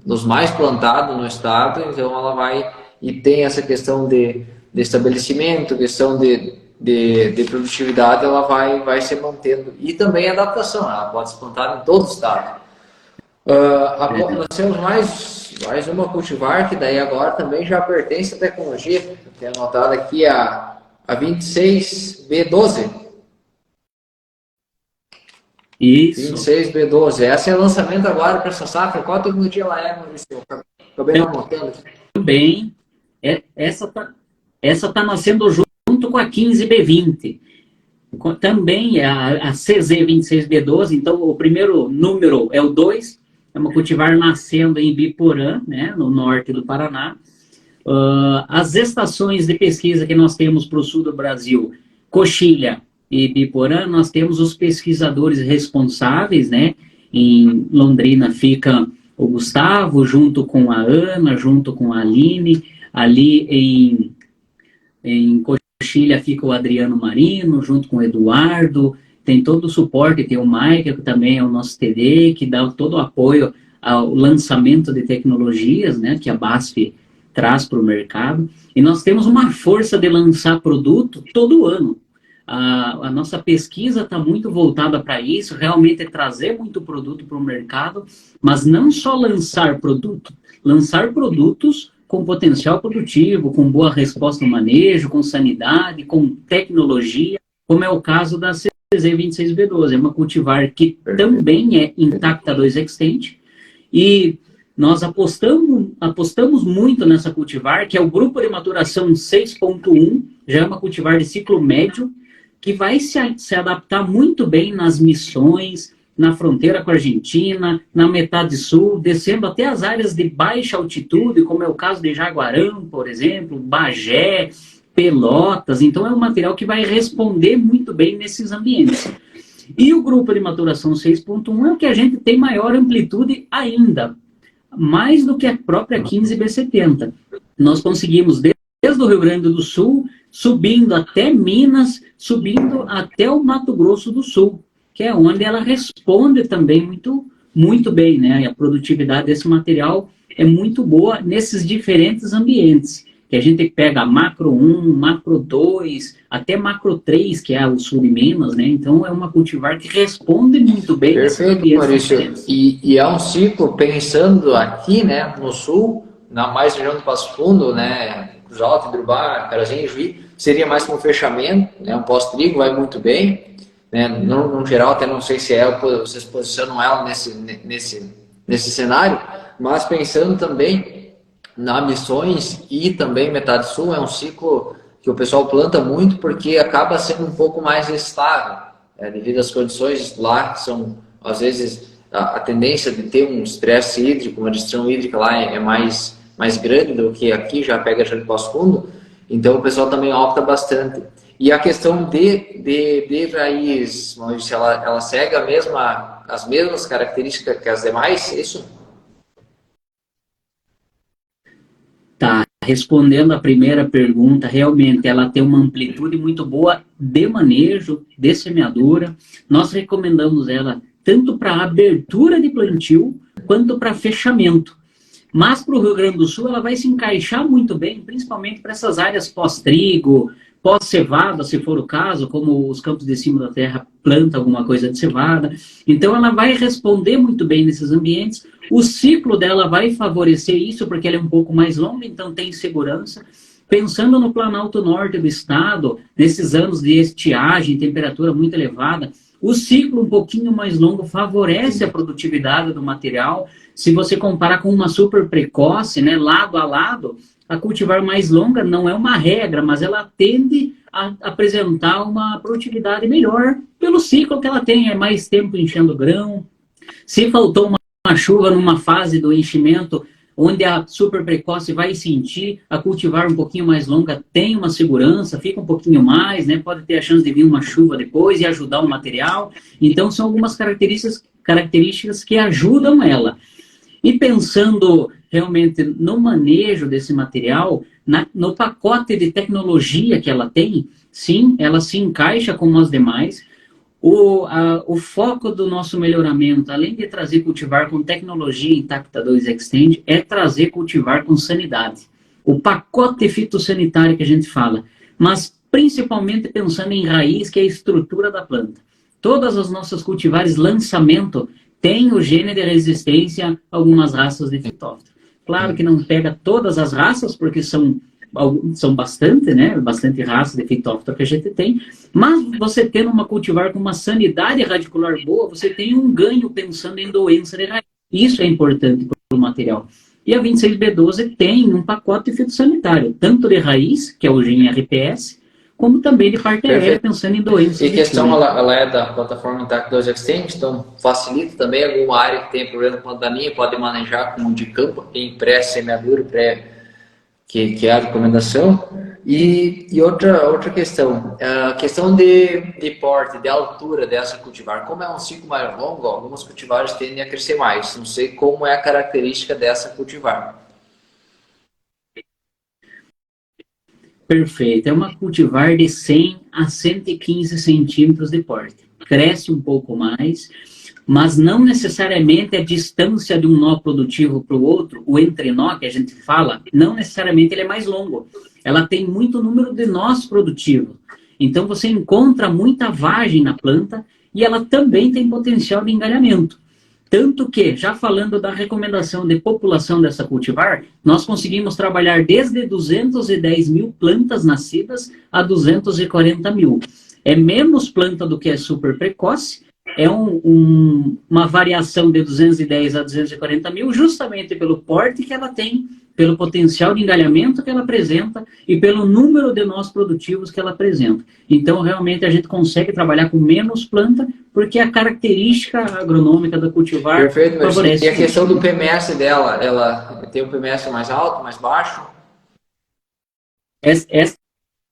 dos mais plantados no estado, então ela vai e tem essa questão de estabelecimento, questão de produtividade, ela vai se mantendo. E também adaptação, ela pode ser plantada em todo o estado. Nós temos mais uma cultivar, que daí agora também já pertence à tecnologia, eu tenho anotado aqui a 26B12. Isso. 26B12. Essa é o lançamento agora para essa safra. Qual tecnologia ela é, Maurício? Acabei não anotando aqui. Bem, essa tá nascendo junto com a 15B20. Também a CZ26B12, então o primeiro número é o 2, é uma cultivar nascendo em Ibiporã, né, no norte do Paraná. As estações de pesquisa que nós temos para o sul do Brasil, Coxilha e Ibiporã, nós temos os pesquisadores responsáveis, né? Em Londrina fica o Gustavo, junto com a Ana, junto com a Aline. Ali em Coxilha fica o Adriano Marino, junto com o Eduardo. Tem todo o suporte, tem o Mike, que também é o nosso TD, que dá todo o apoio ao lançamento de tecnologias, né? Que a BASF traz para o mercado. E nós temos uma força de lançar produto todo ano. A nossa pesquisa está muito voltada para isso, realmente é trazer muito produto para o mercado, mas não só lançar produtos com potencial produtivo, com boa resposta no manejo, com sanidade, com tecnologia, como é o caso da CZ26B12. É uma cultivar que também é Intacta 2 Extend, e nós apostamos muito nessa cultivar, que é o grupo de maturação 6.1, já é uma cultivar de ciclo médio, que vai se adaptar muito bem nas missões, na fronteira com a Argentina, na metade sul, descendo até as áreas de baixa altitude, como é o caso de Jaguarão, por exemplo, Bagé, Pelotas. Então é um material que vai responder muito bem nesses ambientes. E o grupo de maturação 6.1 é o que a gente tem maior amplitude ainda, mais do que a própria 15B70. Nós conseguimos, desde o Rio Grande do Sul, subindo até Minas, subindo até o Mato Grosso do Sul, que é onde ela responde também muito, muito bem, né? E a produtividade desse material é muito boa nesses diferentes ambientes, que a gente pega macro 1, macro 2, até macro 3, que é o sul de Minas, né? Então é uma cultivar que responde muito bem. Perfeito, Maurício. E é um ciclo, pensando aqui, né, no sul, na mais região do Passo Fundo, né, Cruz Alta, Imbirubá, Carazinho, Juí, seria mais como um fechamento, né, um pós-trigo, vai muito bem, né, no geral, até não sei se vocês posicionam ela nesse cenário, mas pensando também na Missões e também Metade Sul, é um ciclo que o pessoal planta muito porque acaba sendo um pouco mais estável, devido às condições lá, que são, às vezes, a tendência de ter um estresse hídrico, uma destruição hídrica lá é mais mais grande do que aqui, já pega já de Passo Fundo, então o pessoal também opta bastante. E a questão de raiz, Maurício, ela segue as mesmas características que as demais, é isso? Tá, respondendo a primeira pergunta, realmente ela tem uma amplitude muito boa de manejo, de semeadura. Nós recomendamos ela tanto para abertura de plantio quanto para fechamento. Mas para o Rio Grande do Sul ela vai se encaixar muito bem, principalmente para essas áreas pós-trigo, pós-cevada, se for o caso, como os campos de cima da terra planta alguma coisa de cevada. Então ela vai responder muito bem nesses ambientes. O ciclo dela vai favorecer isso, porque ela é um pouco mais longa, então tem segurança. Pensando no Planalto Norte do estado, nesses anos de estiagem, temperatura muito elevada, o ciclo um pouquinho mais longo favorece a produtividade do material. Se você comparar com uma super precoce, né, lado a lado, a cultivar mais longa não é uma regra, mas ela tende a apresentar uma produtividade melhor pelo ciclo que ela tem, é mais tempo enchendo grão. Se faltou uma chuva numa fase do enchimento, onde a super precoce vai sentir, a cultivar um pouquinho mais longa tem uma segurança, fica um pouquinho mais, né? Pode ter a chance de vir uma chuva depois e ajudar o material. Então, são algumas características que ajudam ela. E pensando realmente no manejo desse material, no pacote de tecnologia que ela tem, sim, ela se encaixa com as demais. O foco do nosso melhoramento, além de trazer cultivar com tecnologia Intacta 2 Extend, é trazer cultivar com sanidade. O pacote fitossanitário que a gente fala, mas principalmente pensando em raiz, que é a estrutura da planta. Todas as nossas cultivares lançamento têm o gene de resistência a algumas raças de fitóftora. Claro que não pega todas as raças, porque são bastante, né? Bastante raças de fitóftora que a gente tem, mas você tendo uma cultivar com uma sanidade radicular boa, você tem um ganho pensando em doença de raiz. Isso é importante para o material. E a 26B12 tem um pacote fitossanitário, tanto de raiz, que é o gene RPS, como também de parte aérea, pensando em doenças. E a questão, ela é da plataforma Intacta 2 Extend, então facilita também alguma área que tem problema com a daninha, pode manejar com de campo, em pré-semeadura, que é a recomendação. E outra questão, a questão de porte, de altura dessa cultivar. Como é um ciclo mais longo, algumas cultivares tendem a crescer mais. Não sei como é a característica dessa cultivar. Perfeito. É uma cultivar de 100 a 115 centímetros de porte. Cresce um pouco mais, mas não necessariamente a distância de um nó produtivo para o outro, o entrenó que a gente fala, não necessariamente ele é mais longo. Ela tem muito número de nós produtivos. Então você encontra muita vagem na planta e ela também tem potencial de engalhamento. Tanto que, já falando da recomendação de população dessa cultivar, nós conseguimos trabalhar desde 210 mil plantas nascidas a 240 mil. É menos planta do que é super precoce, é uma variação de 210 a 240 mil, justamente pelo porte que ela tem, pelo potencial de engalhamento que ela apresenta e pelo número de nós produtivos que ela apresenta. Então, realmente, a gente consegue trabalhar com menos planta, porque a característica agronômica da cultivar Perfeito, favorece. E a questão do PMS dela, ela tem um PMS mais alto, mais baixo? Essa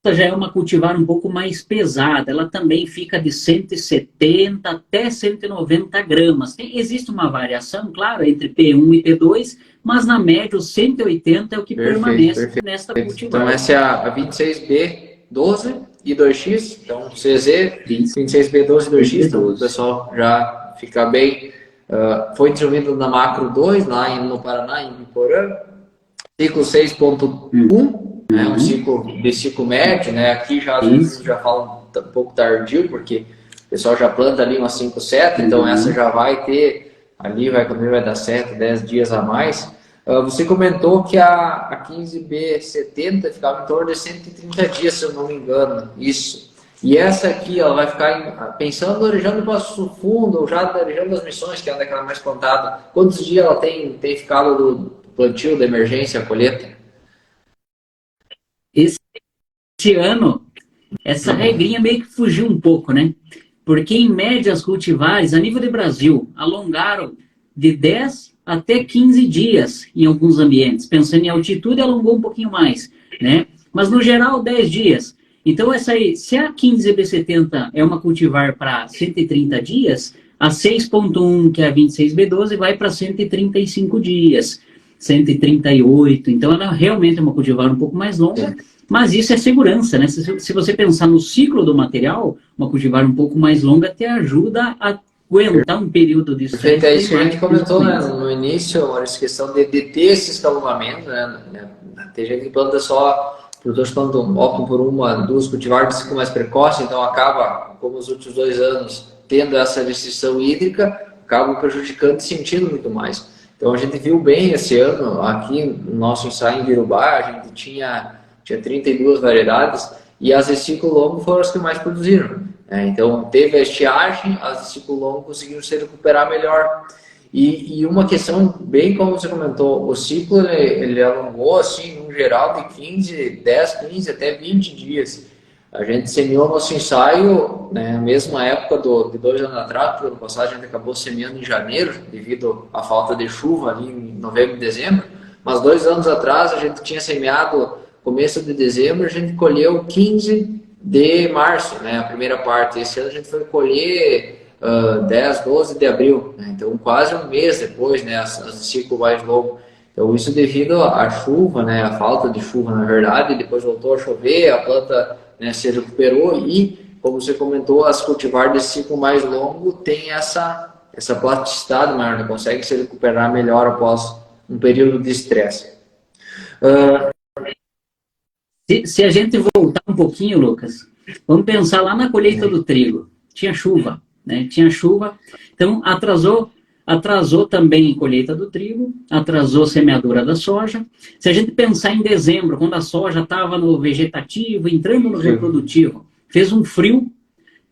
já é uma cultivar um pouco mais pesada, ela também fica de 170 até 190 gramas. Existe uma variação, claro, entre P1 e P2, mas na média os 180 é o que permanece nesta cultivar. Então essa é a 26B12 e 2X, então CZ, 26B12 e 2X, então o pessoal já fica bem. Foi desenvolvido na Macro 2, lá no Paraná, em Porã, ciclo 6.1. É um ciclo médio, né? Aqui já fala um pouco tardio, porque o pessoal já planta ali uma 5-7, então essa já vai ter, ali vai dar 7, 10 dias a mais. Você comentou que a 15B70 ficava em torno de 130 dias, se eu não me engano, isso. E essa aqui, ela vai ficar pensando na região do Passo Fundo, ou já da região das Missões, que é aquela mais plantada. Quantos dias ela tem ficado do plantio, da emergência, a colheita? Esse ano, essa regrinha meio que fugiu um pouco, né? Porque, em média, as cultivares, a nível de Brasil, alongaram de 10 até 15 dias em alguns ambientes. Pensando em altitude, alongou um pouquinho mais, né? Mas, no geral, 10 dias. Então, essa aí, se a 15B70 é uma cultivar para 130 dias, a 6.1, que é a 26B12, vai para 135 dias, 138. Então, ela realmente é uma cultivar um pouco mais longa, mas isso é segurança, né? Se você pensar no ciclo do material, uma cultivar um pouco mais longa te ajuda a aguentar um período de estresse. Perfeito, é isso que a gente comentou, né, no início, essa questão de ter esse escalonamento, né? Tem gente que planta só, produtores optam por uma, duas cultivares de ciclo mais precoce, então acaba, como os últimos 2 anos, tendo essa restrição hídrica, acabam prejudicando e sentindo muito mais. Então a gente viu bem esse ano, aqui no nosso ensaio em Virubá, a gente tinha 32 variedades, e as de ciclo longo foram as que mais produziram. Então teve a estiagem, as de ciclo longo conseguiram se recuperar melhor. E uma questão, bem como você comentou, o ciclo ele alongou, assim, no geral, de 10, 15 até 20 dias. A gente semeou nosso ensaio, né, mesmo na época de 2 anos atrás, porque ano passado a gente acabou semeando em janeiro, devido à falta de chuva ali em novembro e dezembro, mas 2 anos atrás a gente tinha semeado começo de dezembro, a gente colheu 15 de março, né, a primeira parte. Esse ano a gente foi colher 10, 12 de abril, né? Então quase um mês depois, né, as ciclo mais longo. Então isso devido à chuva, né, a falta de chuva na verdade, depois voltou a chover, a planta, né, se recuperou e, como você comentou, as cultivares de ciclo mais longo têm essa plasticidade maior, né, consegue se recuperar melhor após um período de estresse. Se a gente voltar um pouquinho, Lucas, vamos pensar lá na colheita do trigo. Tinha chuva, né? Tinha chuva, então atrasou também a colheita do trigo, atrasou a semeadura da soja. Se a gente pensar em dezembro, quando a soja estava no vegetativo, entrando no reprodutivo, fez um frio,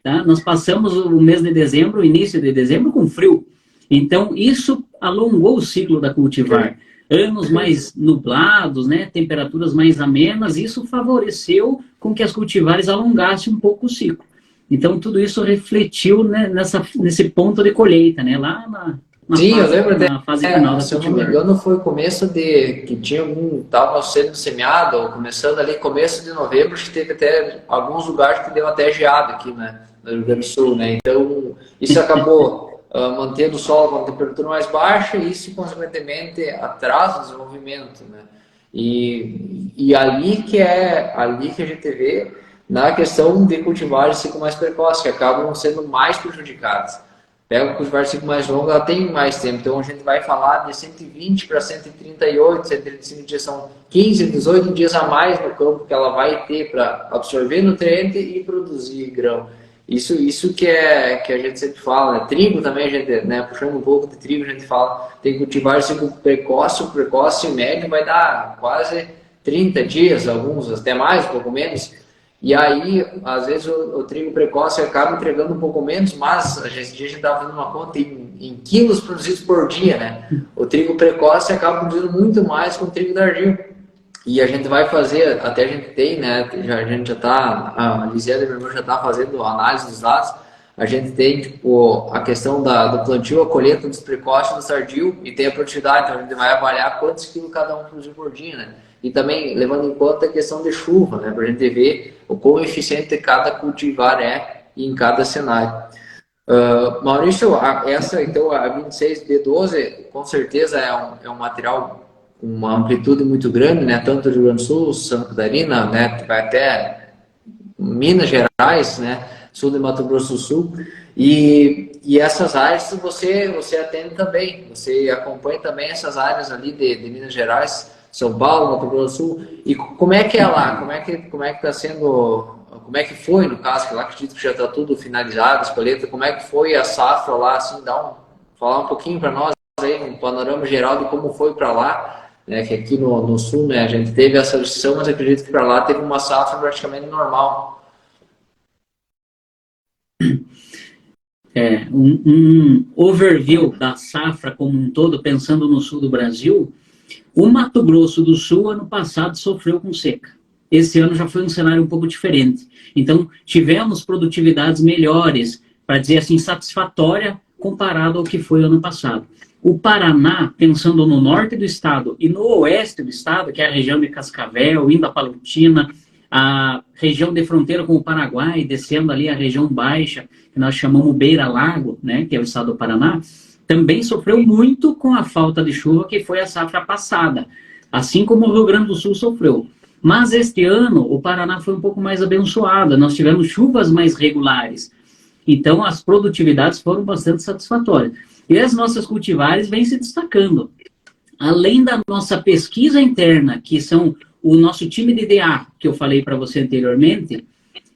tá? Nós passamos o mês de dezembro, o início de dezembro, com frio. Então, isso alongou o ciclo da cultivar. Anos mais nublados, né? Temperaturas mais amenas, isso favoreceu com que as cultivares alongassem um pouco o ciclo. Então, tudo isso refletiu, né, nesse ponto de colheita, né? Lá na Sim, fase, eu lembro na fase final da se eu não me cultivar. engano, foi o começo que tinha estava sendo semeado, ou começando ali, começo de novembro, que teve até alguns lugares que deu até geada aqui, né, no Rio Grande do Sul, né? Então, isso acabou mantendo o solo com a temperatura mais baixa e isso, consequentemente, atrasa o desenvolvimento, né? E ali que a gente vê na questão de cultivar de ciclo mais precoce, que acabam sendo mais prejudicados. Pega o cultivar de ciclo mais longo, ela tem mais tempo. Então a gente vai falar de 120 para 138, 135 dias, são 15, 18 dias a mais no campo que ela vai ter para absorver nutriente e produzir grão. Isso que a gente sempre fala, né? Trigo também, a gente, né, puxando um pouco de trigo, a gente fala, tem que cultivar de ciclo precoce, o precoce médio vai dar quase 30 dias, alguns até mais, um pouco menos. E aí, às vezes, o trigo precoce acaba entregando um pouco menos, mas a gente está fazendo uma conta em quilos produzidos por dia, né? O trigo precoce acaba produzindo muito mais que o trigo tardio. E a gente vai fazer, até a gente tem, né? A gente já está, a Lisiane, minha irmã, já está fazendo análise dos dados. A gente tem, tipo, a questão do plantio, a colheita dos precoces e do tardio, e tem a produtividade, então a gente vai avaliar quantos quilos cada um produziu por dia, né? E também levando em conta a questão de chuva, né? Para a gente ver o quão eficiente cada cultivar é em cada cenário. Maurício, então, a 26B12, com certeza é um material com uma amplitude muito grande, né? Tanto do Rio Grande do Sul, Santa Catarina, né? Vai até Minas Gerais, né? Sul de Mato Grosso do Sul. E essas áreas você atende também, você acompanha também essas áreas ali de Minas Gerais, São Paulo, Mato Grosso do Sul. E como é que é lá? Como é que está sendo? Como é que foi, no caso, que lá acredito que já está tudo finalizado, as colheitas, como é que foi a safra lá, assim, falar um pouquinho para nós aí, um panorama geral de como foi para lá, né, que aqui no sul, né, a gente teve essa restrição, mas acredito que para lá teve uma safra praticamente normal. Um overview da safra como um todo, pensando no sul do Brasil, o Mato Grosso do Sul, ano passado, sofreu com seca. Esse ano já foi um cenário um pouco diferente. Então, tivemos produtividades melhores, para dizer assim, satisfatória, comparado ao que foi ano passado. O Paraná, pensando no norte do estado e no oeste do estado, que é a região de Cascavel, indo a Palotina, a região de fronteira com o Paraguai, descendo ali a região baixa, que nós chamamos Beira-Lago, né, que é o estado do Paraná, também sofreu muito com a falta de chuva que foi a safra passada, assim como o Rio Grande do Sul sofreu. Mas este ano, o Paraná foi um pouco mais abençoado, nós tivemos chuvas mais regulares, então as produtividades foram bastante satisfatórias. E as nossas cultivares vêm se destacando. Além da nossa pesquisa interna, que são o nosso time de DA, que eu falei para você anteriormente,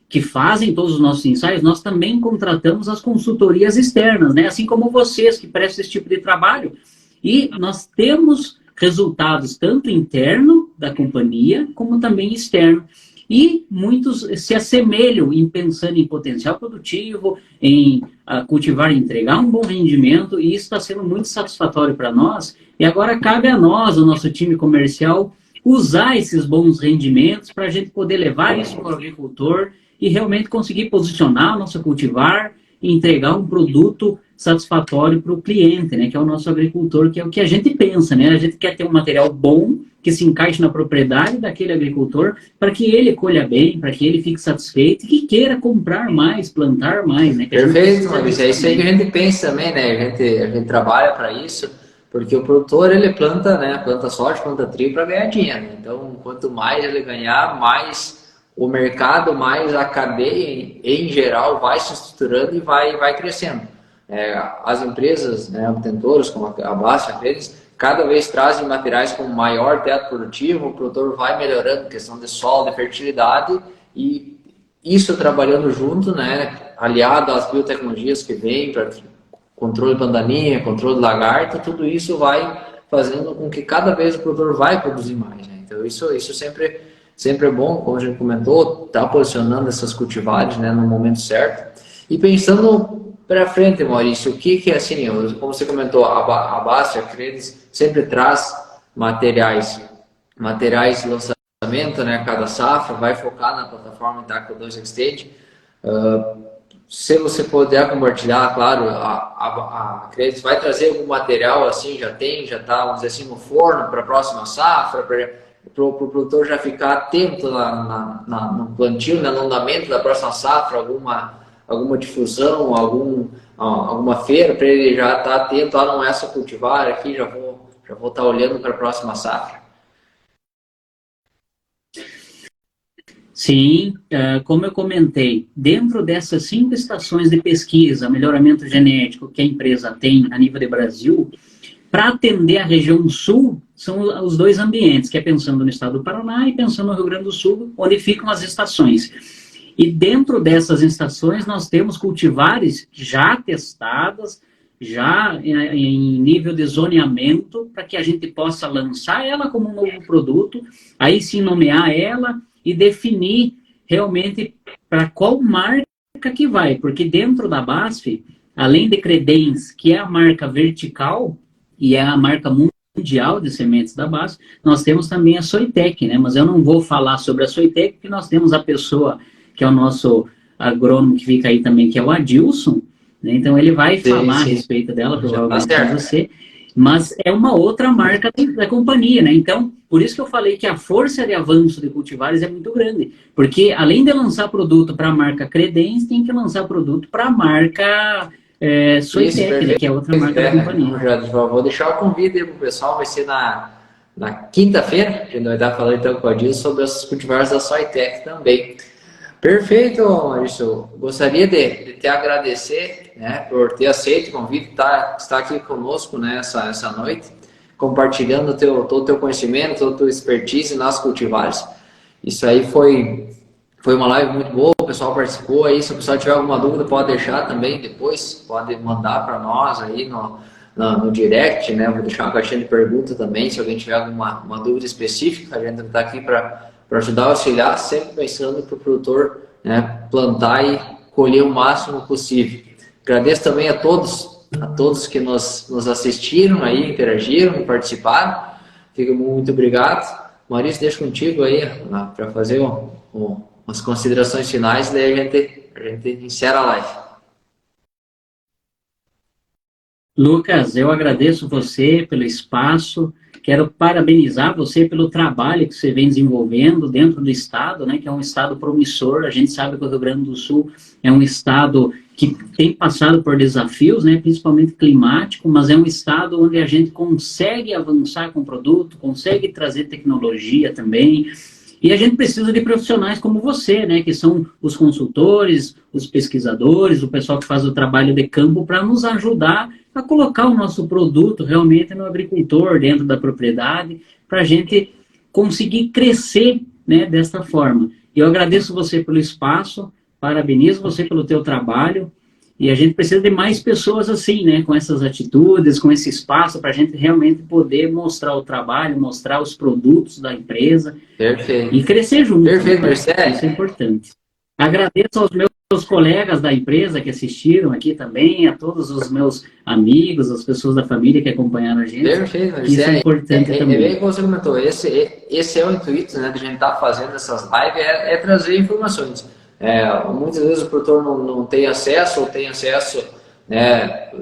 que fazem todos os nossos ensaios, nós também contratamos as consultorias externas, né? Assim como vocês que prestam esse tipo de trabalho. E nós temos resultados tanto interno da companhia, como também externo. E muitos se assemelham em pensando em potencial produtivo, em cultivar e entregar um bom rendimento, e isso está sendo muito satisfatório para nós. E agora cabe a nós, o nosso time comercial, usar esses bons rendimentos para a gente poder levar isso para o agricultor e realmente conseguir posicionar o nosso cultivar e entregar um produto satisfatório para o cliente, né, que é o nosso agricultor, que é o que a gente pensa, né? A gente quer ter um material bom que se encaixe na propriedade daquele agricultor para que ele colha bem, para que ele fique satisfeito e que queira comprar mais, plantar mais, né? Perfeito, Maurício. É isso aí que a gente pensa também, né? A gente trabalha para isso, porque o produtor ele planta, né? Planta soja, planta trigo para ganhar dinheiro. Então, quanto mais ele ganhar, mais o mercado, mais a cadeia em geral vai se estruturando e vai crescendo. As empresas, né, obtentoras como a Basta, eles cada vez trazem materiais com maior teto produtivo, o produtor vai melhorando questão de solo, de fertilidade, e isso trabalhando junto, né, aliado às biotecnologias que vêm para controle de pandaninha, controle de lagarta, tudo isso vai fazendo com que cada vez o produtor vai produzir mais, né? Então isso sempre é bom, como a gente comentou, tá posicionando essas cultivares, né, no momento certo. E pensando para frente, Maurício, o que é assim, como você comentou, a Basta, a Credes sempre traz materiais de lançamento, né, cada safra, vai focar na plataforma Intacta 2 Extend. Se você puder compartilhar, claro, a Credes vai trazer algum material assim, já está, vamos dizer assim, no forno para a próxima safra, para o produtor já ficar atento no plantio, no andamento da próxima safra, alguma difusão, alguma feira, para ele já estar atento, não é só cultivar aqui, já vou estar olhando para a próxima safra. Sim, como eu comentei, dentro dessas 5 estações de pesquisa, melhoramento genético que a empresa tem a nível de Brasil, para atender a região sul, são os 2 ambientes, que é pensando no estado do Paraná e pensando no Rio Grande do Sul, onde ficam as estações. E dentro dessas estações nós temos cultivares já testadas, já em nível de zoneamento, para que a gente possa lançar ela como um novo produto, aí sim nomear ela e definir realmente para qual marca que vai, porque dentro da BASF, além de Credens, que é a marca vertical e é a marca mundial de sementes da BASF, nós temos também a Soitec, né? Mas eu não vou falar sobre a Soitec, porque nós temos a pessoa que é o nosso agrônomo que fica aí também, que é o Adilson, né? Então ele vai falar a respeito dela, provavelmente com você, mas é uma outra marca da companhia, né? Então, por isso que eu falei que a força de avanço de cultivares é muito grande, porque além de lançar produto para a marca Credens, tem que lançar produto para a marca Soitec, né? Que é outra marca da companhia. Já vou deixar o convite aí para o pessoal, vai ser na quinta-feira, a gente vai estar falando então com o Adilson sobre as cultivares da Soitec também. Perfeito, Maurício. Gostaria de te agradecer, né, por ter aceito o convite, estar aqui conosco, né, essa noite, compartilhando todo o teu conhecimento, toda a tua expertise nas cultivares. Isso aí foi uma live muito boa, o pessoal participou aí. Se o pessoal tiver alguma dúvida, pode deixar também depois, pode mandar para nós aí no direct, né? Vou deixar uma caixinha de pergunta também, se alguém tiver alguma dúvida específica, a gente está aqui para ajudar a auxiliar, sempre pensando para o produtor, né, plantar e colher o máximo possível. Agradeço também a todos que nos assistiram aí, interagiram e participaram. Fico muito obrigado. Maurício, deixo contigo aí para fazer umas considerações finais, daí a gente encerra a live. Lucas, eu agradeço você pelo espaço, quero parabenizar você pelo trabalho que você vem desenvolvendo dentro do estado, né, que é um estado promissor. A gente sabe que o Rio Grande do Sul é um estado que tem passado por desafios, né, principalmente climático, mas é um estado onde a gente consegue avançar com o produto, consegue trazer tecnologia também. E a gente precisa de profissionais como você, né, que são os consultores, os pesquisadores, o pessoal que faz o trabalho de campo para nos ajudar a colocar o nosso produto realmente no agricultor, dentro da propriedade, para a gente conseguir crescer, né, desta forma. E eu agradeço você pelo espaço, parabenizo você pelo teu trabalho, e a gente precisa de mais pessoas assim, né, com essas atitudes, com esse espaço, para a gente realmente poder mostrar o trabalho, mostrar os produtos da empresa, Perfeito. e crescer junto. Perfeito, Né? Marcelo. Isso é importante. Agradeço aos meus colegas da empresa que assistiram aqui também, a todos os meus amigos, as pessoas da família que acompanharam a gente. Perfeito, Marcelo. Isso é importante também. É bem como você comentou, esse é o intuito, né, de a gente estar fazendo essas lives, é trazer informações. Muitas vezes o produtor não tem acesso, ou tem acesso, né,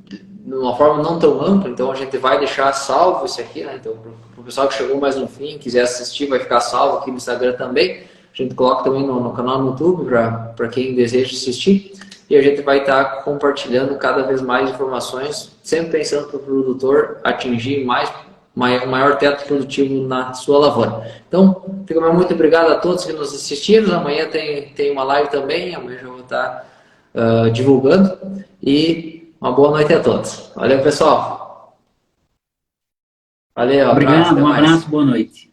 de uma forma não tão ampla, então a gente vai deixar salvo isso aqui, né? Então, para o pessoal que chegou mais no fim, quiser assistir, vai ficar salvo aqui no Instagram também. A gente coloca também no canal no YouTube para quem deseja assistir. E a gente vai estar compartilhando cada vez mais informações, sempre pensando para o produtor atingir maior teto produtivo na sua lavoura. Então, fico muito obrigado a todos que nos assistiram. Amanhã tem uma live também, amanhã já vou estar divulgando. E uma boa noite a todos. Valeu, pessoal. Valeu, Obrigado, abraço, um abraço, boa noite.